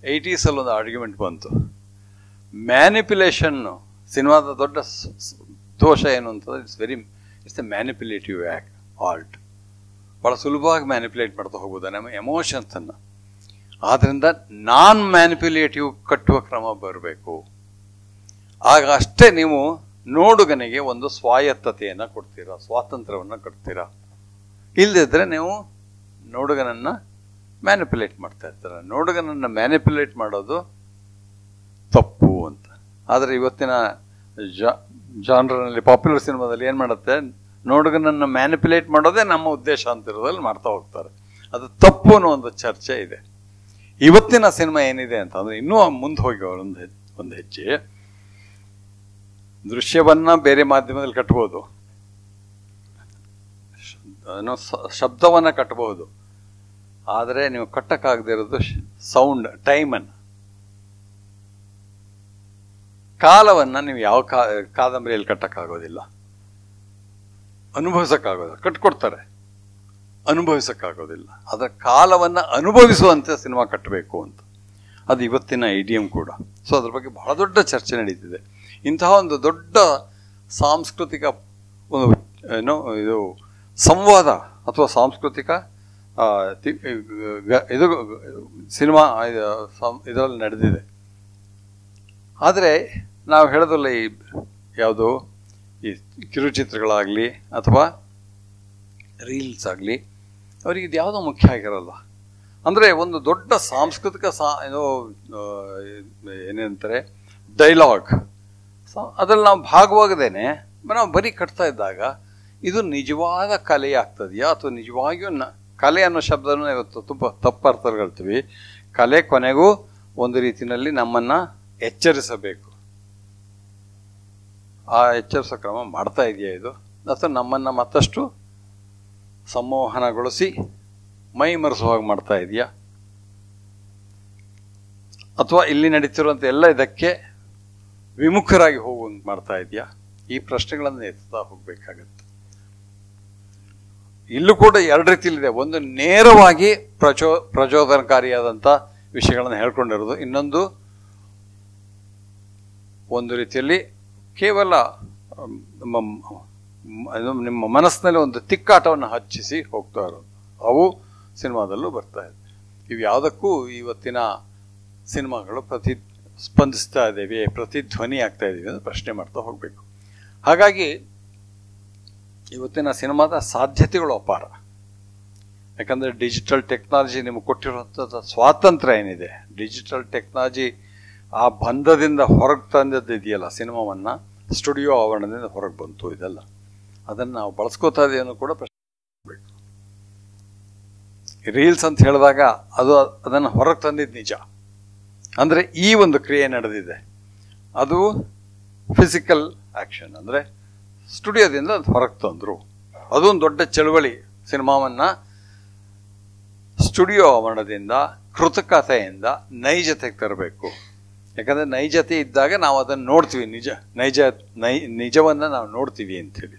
80s ಅಲ್ಲಿ ಒಂದು ಆರ್ಗ್ಯುಮೆಂಟ್ ಬಂತು. ಮ್ಯಾನಿಪ್ಯುಲೇಷನ್ ಸಿನಿಮಾದ ದೊಡ್ಡ ದೋಷ ಏನು ಅಂತಂದ್ರೆ ಇಟ್ಸ್ ಎ ಮ್ಯಾನಿಪ್ಯುಲೇಟಿವ್ ಆರ್ಟ್. ಬಹಳ ಸುಲಭವಾಗಿ ಮ್ಯಾನಿಪ್ಯುಲೇಟ್ ಮಾಡ್ತಾ ಹೋಗ್ಬೋದು ನಮ್ಮ ಎಮೋಷನ್ಸನ್ನು. ಆದ್ರಿಂದ ನಾನ್ ಮ್ಯಾನಿಪ್ಯುಲೇಟಿವ್ ಕಟ್ಟುವ ಕ್ರಮ ಬರಬೇಕು. ಆಗ ಅಷ್ಟೇ ನೀವು ನೋಡುಗನಿಗೆ ಒಂದು ಸ್ವಾಯತ್ತತೆಯನ್ನು ಕೊಡ್ತೀರಾ, ಸ್ವಾತಂತ್ರ್ಯವನ್ನು ಕೊಡ್ತೀರಾ. ಇಲ್ಲದಿದ್ರೆ ನೀವು ನೋಡುಗನನ್ನು ಮ್ಯಾನಿಪ್ಯುಲೇಟ್ ಮಾಡ್ತಾ ಇರ್ತಾರೆ. ನೋಡುಗನನ್ನು ಮ್ಯಾನಿಪ್ಯುಲೇಟ್ ಮಾಡೋದು ತಪ್ಪು ಅಂತ. ಆದರೆ ಇವತ್ತಿನ ಜಾನ್ರಲ್ಲಿ ಪಾಪ್ಯುಲರ್ ಸಿನಿಮಾದಲ್ಲಿ ಏನು ಮಾಡುತ್ತೆ, ನೋಡುಗನನ್ನು ಮ್ಯಾನಿಪ್ಯುಲೇಟ್ ಮಾಡೋದೇ ನಮ್ಮ ಉದ್ದೇಶ ಅಂತಿರೋದ್ರಲ್ಲಿ ಮಾಡ್ತಾ ಹೋಗ್ತಾರೆ. ಅದು ತಪ್ಪು ಅನ್ನೋ ಒಂದು ಚರ್ಚೆ ಇದೆ. ಇವತ್ತಿನ ಸಿನಿಮಾ ಏನಿದೆ ಅಂತಂದ್ರೆ ಇನ್ನೂ ಮುಂದೆ ಹೋಗಿ ಒಂದು ಹೆಜ್ಜೆ, ದೃಶ್ಯವನ್ನ ಬೇರೆ ಮಾಧ್ಯಮದಲ್ಲಿ ಕಟ್ಬೋದು, ಶಬ್ದವನ್ನ ಕಟ್ಟಬಹುದು. ಆದರೆ ನೀವು ಕಟ್ಟಕ್ಕಾಗದೇ ಇರೋದು ಸೌಂಡ್, ಟೈಮನ್ನು, ಕಾಲವನ್ನ ನೀವು ಯಾವ ಕಾದಂಬರಿಯಲ್ಲಿ ಕಟ್ಟಕ್ಕಾಗೋದಿಲ್ಲ, ಅನುಭವಿಸಕ್ಕಾಗೋದಿಲ್ಲ. ಕಟ್ಕೊಡ್ತಾರೆ, ಅನುಭವಿಸಕ್ಕಾಗೋದಿಲ್ಲ. ಅದರ ಕಾಲವನ್ನು ಅನುಭವಿಸುವಂತೆ ಸಿನಿಮಾ ಕಟ್ಟಬೇಕು ಅಂತ. ಅದು ಇವತ್ತಿನ ಐಡಿಯಂ ಕೂಡ. ಸೊ ಅದ್ರ ಬಗ್ಗೆ ಬಹಳ ದೊಡ್ಡ ಚರ್ಚೆ ನಡೀತಿದೆ. ಇಂತಹ ಒಂದು ದೊಡ್ಡ ಸಾಂಸ್ಕೃತಿಕ ಒಂದು ಇದು ಸಂವಾದ ಅಥವಾ ಸಾಂಸ್ಕೃತಿಕ ಇದು ಸಿನಿಮಾ ಇದರಲ್ಲಿ ನಡೆದಿದೆ. ಆದರೆ ನಾವು ಹೇಳೋದಲ್ಲ, ಈ ಯಾವುದು ಈ ಕಿರುಚಿತ್ರಗಳಾಗಲಿ ಅಥವಾ ರೀಲ್ಸ್ ಆಗಲಿ, ಅವರಿಗೆ ಇದು ಯಾವುದೋ ಮುಖ್ಯ ಆಗಿರಲ್ಲ. ಅಂದರೆ ಒಂದು ದೊಡ್ಡ ಸಾಂಸ್ಕೃತಿಕ ಏನೇಂತಾರೆ ಡೈಲಾಗ್, ಅದ್ರಲ್ಲಿ ನಾವು ಭಾಗವಾಗದೇನೆ ನಾವು ಬರೀ ಕಟ್ತಾ ಇದ್ದಾಗ ಇದು ನಿಜವಾದ ಕಲೆ ಆಗ್ತದೆಯಾ ಅಥವಾ ನಿಜವಾಗಿಯೂ ಕಲೆ ಅನ್ನೋ ಶಬ್ದನೂ ಇವತ್ತು ತುಂಬ ತಪ್ಪರ್ಥಗಳ್ತೀವಿ. ಕಲೆ ಕೊನೆಗೂ ಒಂದು ರೀತಿಯಲ್ಲಿ ನಮ್ಮನ್ನು ಎಚ್ಚರಿಸಬೇಕು. ಆ ಎಚ್ಚರಿಸೋ ಕ್ರಮ ಮಾಡ್ತಾ ಇದೆಯಾ ಇದು, ಅಥವಾ ನಮ್ಮನ್ನು ಮತ್ತಷ್ಟು ಸಂಮೋಹನಗೊಳಿಸಿ ಮೈ ಮರೆಸುವಾಗ ಮಾಡ್ತಾ ಇದೆಯಾ, ಅಥವಾ ಇಲ್ಲಿ ನಡೀತಿರುವಂಥ ಎಲ್ಲ ಇದಕ್ಕೆ ವಿಮುಖರಾಗಿ ಹೋಗುವಂಗೆ ಮಾಡ್ತಾ ಇದೆಯಾ? ಈ ಪ್ರಶ್ನೆಗಳನ್ನು ಎತ್ತಾ ಹೋಗ್ಬೇಕಾಗತ್ತೆ. ಇಲ್ಲೂ ಕೂಡ ಎರಡು ರೀತಿಯಲ್ಲಿದೆ. ಒಂದು ನೇರವಾಗಿ ಪ್ರಚೋದನಕಾರಿಯಾದಂಥ ವಿಷಯಗಳನ್ನು ಹೇಳ್ಕೊಂಡಿರೋದು, ಇನ್ನೊಂದು ಒಂದು ರೀತಿಯಲ್ಲಿ ಕೇವಲ ನಿಮ್ಮ ಮನಸ್ಸಿನಲ್ಲಿ ಒಂದು ತಿಕ್ಕಾಟವನ್ನು ಹಚ್ಚಿಸಿ ಹೋಗ್ತಾ ಇರೋದು. ಅವು ಸಿನಿಮಾದಲ್ಲೂ ಬರ್ತಾ ಇದೆ. ಇವು ಯಾವುದಕ್ಕೂ ಇವತ್ತಿನ ಸಿನಿಮಾಗಳು ಸ್ಪಂದಿಸ್ತಾ ಇದ್ದೇವೆ, ಪ್ರತಿಧ್ವನಿ ಆಗ್ತಾ ಇದ್ದೀವಿ ಅಂತ ಪ್ರಶ್ನೆ ಮಾಡ್ತಾ ಹೋಗಬೇಕು. ಹಾಗಾಗಿ ಇವತ್ತಿನ ಸಿನಿಮಾದ ಸಾಧ್ಯತೆಗಳು ಅಪಾರ. ಯಾಕಂದರೆ ಡಿಜಿಟಲ್ ಟೆಕ್ನಾಲಜಿ ನಿಮಗೆ ಕೊಟ್ಟಿರುವಂಥದ್ದು ಸ್ವಾತಂತ್ರ್ಯ ಏನಿದೆ, ಡಿಜಿಟಲ್ ಟೆಕ್ನಾಲಜಿ ಆ ಬಂಧದಿಂದ ಹೊರಗೆ ತಂದದ್ದು ಇದೆಯಲ್ಲ, ಸಿನಿಮಾವನ್ನು ಸ್ಟುಡಿಯೋ ಆವರಣದಿಂದ ಹೊರಗೆ ಬಂತು, ಇದೆಲ್ಲ ಅದನ್ನು ನಾವು ಬಳಸ್ಕೋತಾ ಇದೆಯೋ ಅನ್ನೋ ಕೂಡ ಪ್ರಶ್ನೆ ಮಾಡಬೇಕು. ರೀಲ್ಸ್ ಅಂತ ಹೇಳಿದಾಗ ಅದನ್ನು ಹೊರಗೆ ತಂದಿದ್ದು ನಿಜ. ಅಂದರೆ ಈ ಒಂದು ಕ್ರಿಯೆ ನಡೆದಿದೆ, ಅದು ಫಿಸಿಕಲ್ ಆ್ಯಕ್ಷನ್. ಅಂದರೆ ಸ್ಟುಡಿಯೋದಿಂದ ಅದು ಹೊರಗೆ ತಂದರು. ಅದೊಂದು ದೊಡ್ಡ ಚಳವಳಿ. ಸಿನಿಮಾವನ್ನು ಸ್ಟುಡಿಯೋ ಆವರಣದಿಂದ, ಕೃತಕತೆಯಿಂದ ನೈಜತೆಗೆ ತರಬೇಕು. ಯಾಕಂದರೆ ನೈಜತೆ ಇದ್ದಾಗ ನಾವು ಅದನ್ನು ನೋಡ್ತೀವಿ, ನಿಜವನ್ನು ನಾವು ನೋಡ್ತೀವಿ ಅಂಥೇಳಿ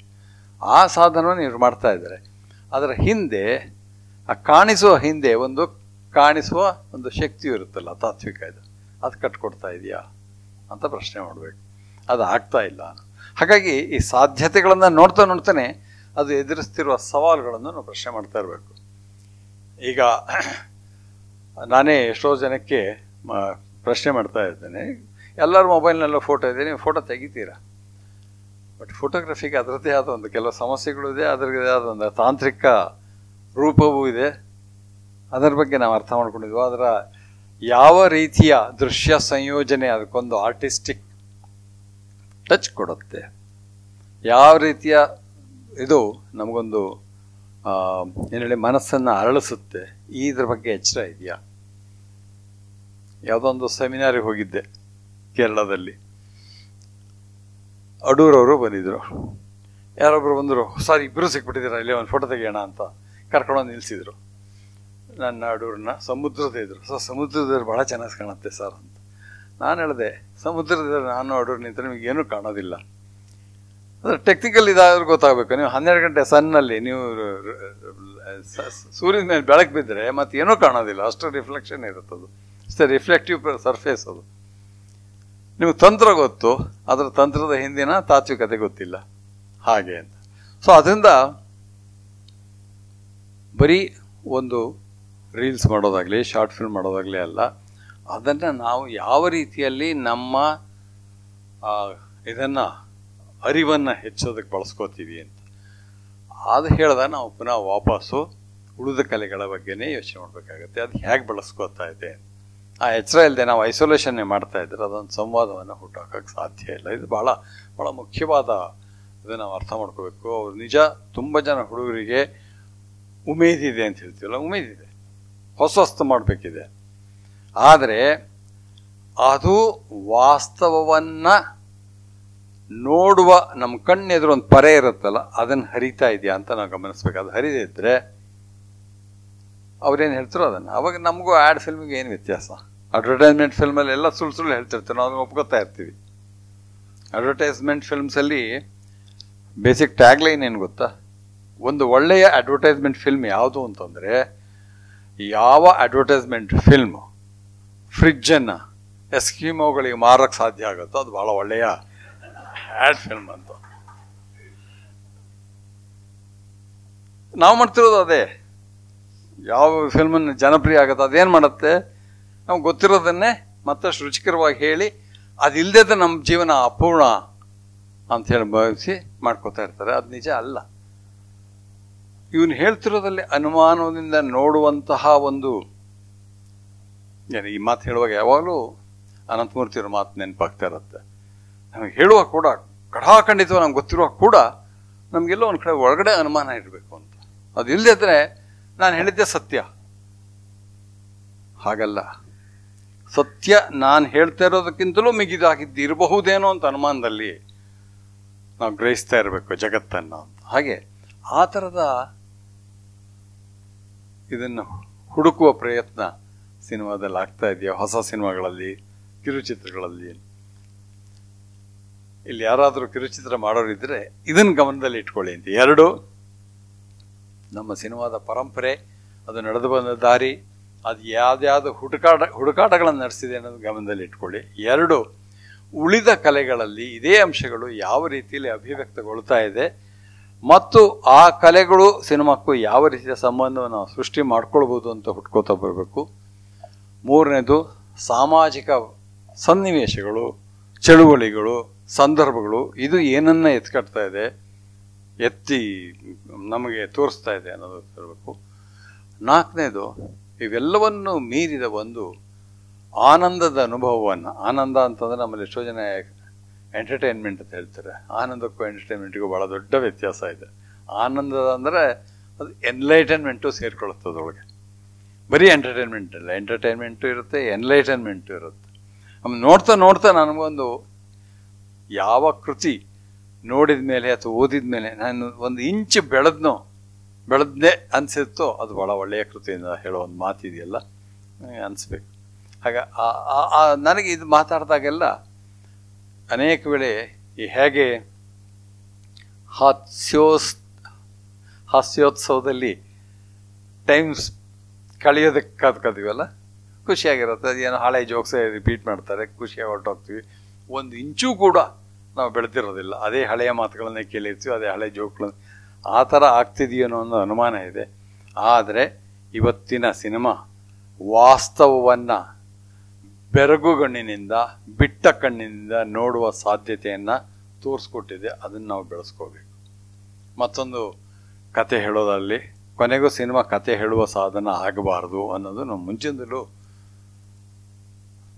ಆ ಸಾಧನವನ್ನು ಇವ್ರು ಮಾಡ್ತಾ ಇದ್ದಾರೆ. ಅದರ ಹಿಂದೆ, ಆ ಕಾಣಿಸುವ ಹಿಂದೆ ಒಂದು ಕಾಣಿಸುವ ಒಂದು ಶಕ್ತಿಯು ಇರುತ್ತಲ್ಲ, ತಾತ್ವಿಕ ಇದು, ಅದು ಕಟ್ಕೊಡ್ತಾ ಇದೆಯಾ ಅಂತ ಪ್ರಶ್ನೆ ಮಾಡಬೇಕು. ಅದು ಆಗ್ತಾ ಇಲ್ಲ. ಹಾಗಾಗಿ ಈ ಸಾಧ್ಯತೆಗಳನ್ನು ನೋಡ್ತಾ ನೋಡ್ತಾನೆ ಅದು ಎದುರಿಸ್ತಿರುವ ಸವಾಲುಗಳನ್ನು ನಾವು ಪ್ರಶ್ನೆ ಮಾಡ್ತಾ ಇರಬೇಕು. ಈಗ ನಾನೇ ಎಷ್ಟೋ ಜನಕ್ಕೆ ಪ್ರಶ್ನೆ ಮಾಡ್ತಾ ಇದ್ದೇನೆ, ಎಲ್ಲರ ಮೊಬೈಲ್ನೆಲ್ಲ ಫೋಟೋ ಇದೆ, ನೀವು ಫೋಟೋ ತೆಗಿತೀರಾ? ಬಟ್ ಫೋಟೋಗ್ರಫಿಗೆ ಅದರದ್ದೇ ಆದ ಒಂದು ಕೆಲವು ಸಮಸ್ಯೆಗಳು ಇದೆ, ಅದರದ್ದೇ ಆದ ಒಂದು ತಾಂತ್ರಿಕ ರೂಪವೂ ಇದೆ. ಅದರ ಬಗ್ಗೆ ನಾವು ಅರ್ಥ ಮಾಡ್ಕೊಂಡಿದ್ವು. ಅದರ ಯಾವ ರೀತಿಯ ದೃಶ್ಯ ಸಂಯೋಜನೆ ಅದಕ್ಕೊಂದು ಆರ್ಟಿಸ್ಟಿಕ್ ಟಚ್ ಕೊಡುತ್ತೆ, ಯಾವ ರೀತಿಯ ಇದು ನಮಗೊಂದು ಏನು ಹೇಳಿ ಮನಸ್ಸನ್ನು ಅರಳಿಸುತ್ತೆ, ಇದ್ರ ಬಗ್ಗೆ ಎಚ್ಚರ ಇದೆಯಾ? ಯಾವುದೋ ಒಂದು ಸೆಮಿನಾರಿಗೆ ಹೋಗಿದ್ದೆ ಕೇರಳದಲ್ಲಿ. ಅಡೂರವರು ಬಂದಿದ್ರು. ಯಾರೊಬ್ರು ಬಂದರು, ಸರ್ ಇಬ್ಬರು ಸಿಕ್ಬಿಟ್ಟಿದ್ದೀರಾ, ಇಲ್ಲಿ ಒಂದು ಫೋಟೋ ತೆಗಿಯೋಣ ಅಂತ ಕರ್ಕೊಂಡೋಗಿ ನಿಲ್ಲಿಸಿದ್ರು. ನನ್ನ ಅಡೂರನ್ನ ಸಮುದ್ರದ ಎದುರು. ಸರ್ ಸಮುದ್ರದ ಭಾಳ ಚೆನ್ನಾಗಿ ಕಾಣುತ್ತೆ ಸರ್ ಅಂತ. ನಾನು ಹೇಳಿದೆ, ಸಮುದ್ರದ ನಾನು ಅಡೂರು ನಿಂತ ನಿಮಗೇನು ಕಾಣೋದಿಲ್ಲ. ಅದ್ರ ಟೆಕ್ನಿಕಲ್ ಇದಾದ್ರೂ ಗೊತ್ತಾಗಬೇಕು. ನೀವು 12 ಗಂಟೆ ಸನ್ನಲ್ಲಿ ನೀವು ಸೂರ್ಯನ ಮೇಲೆ ಬೆಳಕು ಬಿದ್ದರೆ ಮತ್ತೆ ಏನೂ ಕಾಣೋದಿಲ್ಲ, ಅಷ್ಟು ರಿಫ್ಲೆಕ್ಷನ್ ಇರುತ್ತದು, ಅಷ್ಟೇ ರಿಫ್ಲೆಕ್ಟಿವ್ ಸರ್ಫೇಸ್ ಅದು. ನಿಮಗೆ ತಂತ್ರ ಗೊತ್ತು, ಅದರ ತಂತ್ರದ ಹಿಂದಿನ ತಾತ್ವಿಕತೆ ಗೊತ್ತಿಲ್ಲ, ಹಾಗೆ ಅಂತ. ಸೊ ಅದರಿಂದ ಬರೀ ಒಂದು ರೀಲ್ಸ್ ಮಾಡೋದಾಗಲಿ ಶಾರ್ಟ್ ಫಿಲ್ಮ್ ಮಾಡೋದಾಗಲಿ ಅಲ್ಲ, ಅದನ್ನು ನಾವು ಯಾವ ರೀತಿಯಲ್ಲಿ ನಮ್ಮ ಇದನ್ನು ಅರಿವನ್ನು ಹೆಚ್ಚೋದಕ್ಕೆ ಬಳಸ್ಕೋತೀವಿ ಅಂತ ಅದು ಹೇಳಿದಾಗ ನಾವು ಪುನಃ ವಾಪಸ್ಸು ಉಳಿದ ಕಲೆಗಳ ಬಗ್ಗೆನೇ ಯೋಚನೆ ಮಾಡಬೇಕಾಗತ್ತೆ. ಅದು ಹೇಗೆ ಬಳಸ್ಕೋತಾ ಇದೆ ಆ ಎಚ್ಚರ ಇಲ್ಲದೆ ನಾವು ಐಸೋಲೇಷನ್ನೇ ಮಾಡ್ತಾ ಇದ್ರೆ ಅದೊಂದು ಸಂವಾದವನ್ನು ಹುಟ್ಟಾಕೋಕ್ಕೆ ಸಾಧ್ಯ ಇಲ್ಲ. ಇದು ಭಾಳ ಭಾಳ ಮುಖ್ಯವಾದ ಇದನ್ನು ನಾವು ಅರ್ಥ ಮಾಡ್ಕೋಬೇಕು. ಅವ್ರು ನಿಜ ತುಂಬ ಜನ ಹುಡುಗರಿಗೆ ಉಮೇದಿದೆ ಅಂತ ಹೇಳ್ತೀವಲ್ಲ, ಉಮೇದಿದೆ, ಹೊಸ್ತು ಮಾಡಬೇಕಿದೆ. ಆದರೆ ಅದು ವಾಸ್ತವವನ್ನು ನೋಡುವ ನಮ್ಮ ಕಣ್ಣೆದುರು ಒಂದು ಪರೆ ಇರುತ್ತಲ್ಲ, ಅದನ್ನು ಹರಿತಾ ಇದೆಯಾ ಅಂತ ನಾವು ಗಮನಿಸ್ಬೇಕು. ಅದು ಹರಿದಿದ್ರೆ ಅವ್ರೇನು ಹೇಳ್ತಾರೋ ಅದನ್ನು. ಅವಾಗ ನಮಗೂ ಆ್ಯಡ್ ಫಿಲ್ಮಿಗೆ ಏನು ವ್ಯತ್ಯಾಸ? ಅಡ್ವರ್ಟೈಸ್ಮೆಂಟ್ ಫಿಲ್ಮಲ್ಲಿ ಎಲ್ಲ ಸುಳ್ಳು ಹೇಳ್ತಿರ್ತೀವಿ, ನಾವು ಅದನ್ನು ಒಪ್ಕೋತಾ ಇರ್ತೀವಿ. ಅಡ್ವರ್ಟೈಸ್ಮೆಂಟ್ ಫಿಲ್ಮ್ಸಲ್ಲಿ ಬೇಸಿಕ್ ಟ್ಯಾಗ್ಲೈನ್ ಏನು ಗೊತ್ತಾ? ಒಂದು ಒಳ್ಳೆಯ ಅಡ್ವರ್ಟೈಸ್ಮೆಂಟ್ ಫಿಲ್ಮ್ ಯಾವುದು ಅಂತಂದರೆ, ಯಾವ ಅಡ್ವರ್ಟೈಸ್ಮೆಂಟ್ ಫಿಲ್ಮ್ ಫ್ರಿಜ್ಜನ್ನು ಎಸ್ಕಿಮೋಗಳಿಗೆ ಮಾರಕ್ಕೆ ಸಾಧ್ಯ ಆಗುತ್ತೋ ಅದು ಭಾಳ ಒಳ್ಳೆಯ ಆ್ಯಡ್ ಫಿಲ್ಮ್ ಅಂತ. ನಾವು ಮಾಡ್ತಿರೋದು ಅದೇ. ಯಾವ ಫಿಲ್ಮನ್ನು ಜನಪ್ರಿಯ ಆಗುತ್ತೆ ಅದೇನು ಮಾಡುತ್ತೆ, ನಮ್ಗೆ ಗೊತ್ತಿರೋದನ್ನೇ ಮತ್ತಷ್ಟು ರುಚಿಕರವಾಗಿ ಹೇಳಿ ಅದಿಲ್ಲದೆ ನಮ್ಮ ಜೀವನ ಅಪೂರ್ಣ ಅಂಥೇಳಿ ಭಾವಿಸಿ ಮಾಡ್ಕೋತಾ ಇರ್ತಾರೆ. ಅದು ನಿಜ ಅಲ್ಲ. ಇವನು ಹೇಳ್ತಿರೋದಲ್ಲಿ ಅನುಮಾನದಿಂದ ನೋಡುವಂತಹ ಒಂದು ಈ ಮಾತು ಹೇಳುವಾಗ ಯಾವಾಗಲೂ ಅನಂತಮೂರ್ತಿಯವ್ರ ಮಾತು ನೆನಪಾಗ್ತಾ ಇರುತ್ತೆ. ನಮಗೆ ಹೇಳುವಾಗ ಕೂಡ ಕಡಾಖಂಡಿತವಾಗಿ ನಮ್ಗೆ ಗೊತ್ತಿರುವಾಗ ಕೂಡ ನಮಗೆಲ್ಲೋ ಒಂದು ಕಡೆ ಒಳಗಡೆ ಅನುಮಾನ ಇರಬೇಕು ಅಂತ. ಅದು ಇಲ್ಲದಿದ್ದರೆ ನಾನು ಹೇಳಿದ್ದೆ ಸತ್ಯ, ಹಾಗಲ್ಲ. ಸತ್ಯ ನಾನು ಹೇಳ್ತಾ ಇರೋದಕ್ಕಿಂತಲೂ ಮಿಗಿದಾಗಿದ್ದು ಇರಬಹುದೇನೋ ಅಂತ ಅನುಮಾನದಲ್ಲಿ ನಾವು ಗ್ರಹಿಸ್ತಾ ಇರಬೇಕು ಜಗತ್ತನ್ನು ಅಂತ. ಹಾಗೆ ಆ ಥರದ ಇದನ್ನು ಹುಡುಕುವ ಪ್ರಯತ್ನ ಸಿನಿಮಾದಲ್ಲಿ ಆಗ್ತಾ ಇದೆಯಾ, ಹೊಸ ಸಿನಿಮಾಗಳಲ್ಲಿ, ಕಿರುಚಿತ್ರಗಳಲ್ಲಿ. ಇಲ್ಲಿ ಯಾರಾದರೂ ಕಿರುಚಿತ್ರ ಮಾಡೋರಿದ್ದರೆ ಇದನ್ನು ಗಮನದಲ್ಲಿ ಇಟ್ಕೊಳ್ಳಿ ಅಂತ. 2, ನಮ್ಮ ಸಿನಿಮಾದ ಪರಂಪರೆ, ಅದು ನಡೆದು ಬಂದ ದಾರಿ, ಅದು ಯಾವ್ದ್ಯಾವುದು ಹುಡುಕಾಟಗಳನ್ನು ನಡೆಸಿದೆ ಅನ್ನೋದು ಗಮನದಲ್ಲಿ ಇಟ್ಕೊಳ್ಳಿ. 2, ಉಳಿದ ಕಲೆಗಳಲ್ಲಿ ಇದೇ ಅಂಶಗಳು ಯಾವ ರೀತಿಯಲ್ಲಿ ಅಭಿವ್ಯಕ್ತಗೊಳ್ತಾ ಇದೆ ಮತ್ತು ಆ ಕಲೆಗಳು ಸಿನಿಮಾಕ್ಕೂ ಯಾವ ರೀತಿಯ ಸಂಬಂಧವನ್ನು ನಾವು ಸೃಷ್ಟಿ ಮಾಡ್ಕೊಳ್ಬೋದು ಅಂತ ಹುಟ್ಕೋತಾ ಬರಬೇಕು. 3ನೇದು, ಸಾಮಾಜಿಕ ಸನ್ನಿವೇಶಗಳು, ಚಳುವಳಿಗಳು, ಸಂದರ್ಭಗಳು, ಇದು ಏನನ್ನ ಎತ್ಕಟ್ತಾ ಇದೆ, ಎತ್ತಿ ನಮಗೆ ತೋರಿಸ್ತಾ ಇದೆ ಅನ್ನೋದು ಇರಬೇಕು. 4ನೇದು, ಇವೆಲ್ಲವನ್ನು ಮೀರಿದ ಒಂದು ಆನಂದದ ಅನುಭವವನ್ನು. ಆನಂದ ಅಂತಂದರೆ ನಮ್ಮಲ್ಲಿ ಎಷ್ಟೋ ಜನ ಎಂಟರ್ಟೈನ್ಮೆಂಟ್ ಅಂತ ಹೇಳ್ತಾರೆ. ಆನಂದಕ್ಕೂ ಎಂಟರ್ಟೈನ್ಮೆಂಟ್ಗೂ ಭಾಳ ದೊಡ್ಡ ವ್ಯತ್ಯಾಸ ಇದೆ. ಆನಂದ ಅಂದರೆ ಅದು ಎನ್ಲೈಟನ್ಮೆಂಟು ಸೇರ್ಕೊಳ್ಳುತ್ತೆ ಅದರೊಳಗೆ. ಬರೀ ಎಂಟರ್ಟೈನ್ಮೆಂಟ್ ಇಲ್ಲ, ಎಂಟರ್ಟೈನ್ಮೆಂಟು ಇರುತ್ತೆ, ಎನ್ಲೈಟನ್ಮೆಂಟು ಇರುತ್ತೆ. ನೋಡ್ತಾ ನೋಡ್ತಾ ನನಗೊಂದು ಯಾವ ಕೃತಿ ನೋಡಿದ ಮೇಲೆ ಅಥವಾ ಓದಿದ ಮೇಲೆ ನಾನು ಒಂದು ಇಂಚು ಬೆಳೆದ್ನೇ ಅನಿಸುತ್ತೋ ಅದು ಭಾಳ ಒಳ್ಳೆಯ ಕೃತಿಯಿಂದ ಹೇಳೋ ಒಂದು ಮಾತಿದೆಯಲ್ಲ, ಅನಿಸ್ಬೇಕು. ಹಾಗೆ ನನಗೆ ಇದು ಮಾತಾಡಿದಾಗೆಲ್ಲ ಅನೇಕ ವೇಳೆ ಈ ಹೇಗೆ ಹಾಸ್ಯೋತ್ಸವದಲ್ಲಿ ಟೈಮ್ಸ್ ಕಳಿಯೋದಕ್ಕೆ ಕದ್ಕೋತೀವಲ್ಲ, ಖುಷಿಯಾಗಿರುತ್ತೆ. ಅದೇನೋ ಹಳೆ ಜೋಕ್ಸೇ ರಿಪೀಟ್ ಮಾಡ್ತಾರೆ, ಖುಷಿಯಾಗಿ ಹೊರಟೋಗ್ತೀವಿ. ಒಂದು ಇಂಚೂ ಕೂಡ ನಾವು ಬೆಳೆದಿರೋದಿಲ್ಲ, ಅದೇ ಹಳೆಯ ಮಾತುಗಳನ್ನೇ ಕೇಳಿರ್ತೀವಿ, ಅದೇ ಹಳೆ ಜೋಕ್ಗಳನ್ನ. ಆ ಥರ ಆಗ್ತಿದೆಯೋ ಅನ್ನೋ ಒಂದು ಅನುಮಾನ ಇದೆ. ಆದರೆ ಇವತ್ತಿನ ಸಿನಿಮಾ ವಾಸ್ತವವನ್ನು ಬೆರಗುಗಣ್ಣಿನಿಂದ, ಬಿಟ್ಟ ಕಣ್ಣಿನಿಂದ ನೋಡುವ ಸಾಧ್ಯತೆಯನ್ನು ತೋರಿಸ್ಕೊಟ್ಟಿದೆ. ಅದನ್ನು ನಾವು ಬೆಳೆಸ್ಕೋಬೇಕು. ಮತ್ತೊಂದು ಕತೆ ಹೇಳೋದಲ್ಲಿ ಕೊನೆಗೂ ಸಿನಿಮಾ ಕತೆ ಹೇಳುವ ಸಾಧನ ಆಗಬಾರ್ದು ಅನ್ನೋದು ನಮ್ಮ ಮುಂಚಿನಿಂದಲೂ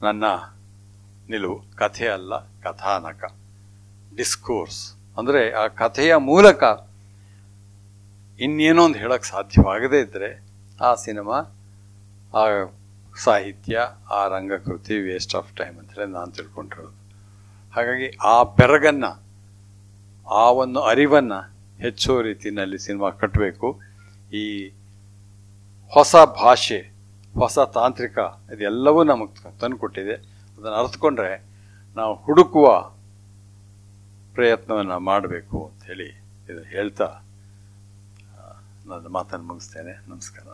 ನನ್ನ ನಿಲುವು. ಕಥೆ ಅಲ್ಲ, ಕಥಾನಕ, ಡಿಸ್ಕೋರ್ಸ್. ಅಂದರೆ ಆ ಕಥೆಯ ಮೂಲಕ ಇನ್ನೇನೋ ಒಂದು ಹೇಳೋಕ್ಕೆ ಸಾಧ್ಯವಾಗದೇ ಇದ್ದರೆ ಆ ಸಿನಿಮಾ, ಆ ಸಾಹಿತ್ಯ, ಆ ರಂಗಕೃತಿ ವೇಸ್ಟ್ ಆಫ್ ಟೈಮ್ ಅಂತೇಳಿ ನಾನು ತಿಳ್ಕೊಂಡಿರೋದು. ಹಾಗಾಗಿ ಆ ಬೆರಗನ್ನು, ಆ ಒಂದು ಅರಿವನ್ನು ಹೆಚ್ಚೋ ರೀತಿಯಲ್ಲಿ ಸಿನಿಮಾ ಕಟ್ಟಬೇಕು. ಈ ಹೊಸ ಭಾಷೆ, ಹೊಸ ತಾಂತ್ರಿಕ ಇದೆಲ್ಲವೂ ನಮಗೆ ತಂದುಕೊಟ್ಟಿದೆ. ಅದನ್ನು ಅರ್ಥಕೊಂಡ್ರೆ ನಾವು ಹುಡುಕುವ ಪ್ರಯತ್ನವನ್ನು ಮಾಡಬೇಕು ಅಂಥೇಳಿ ಇದು ಹೇಳ್ತಾ ನನ್ನ ಮಾತನ್ನು ಮುಗಿಸ್ತೇನೆ. ನಮಸ್ಕಾರ.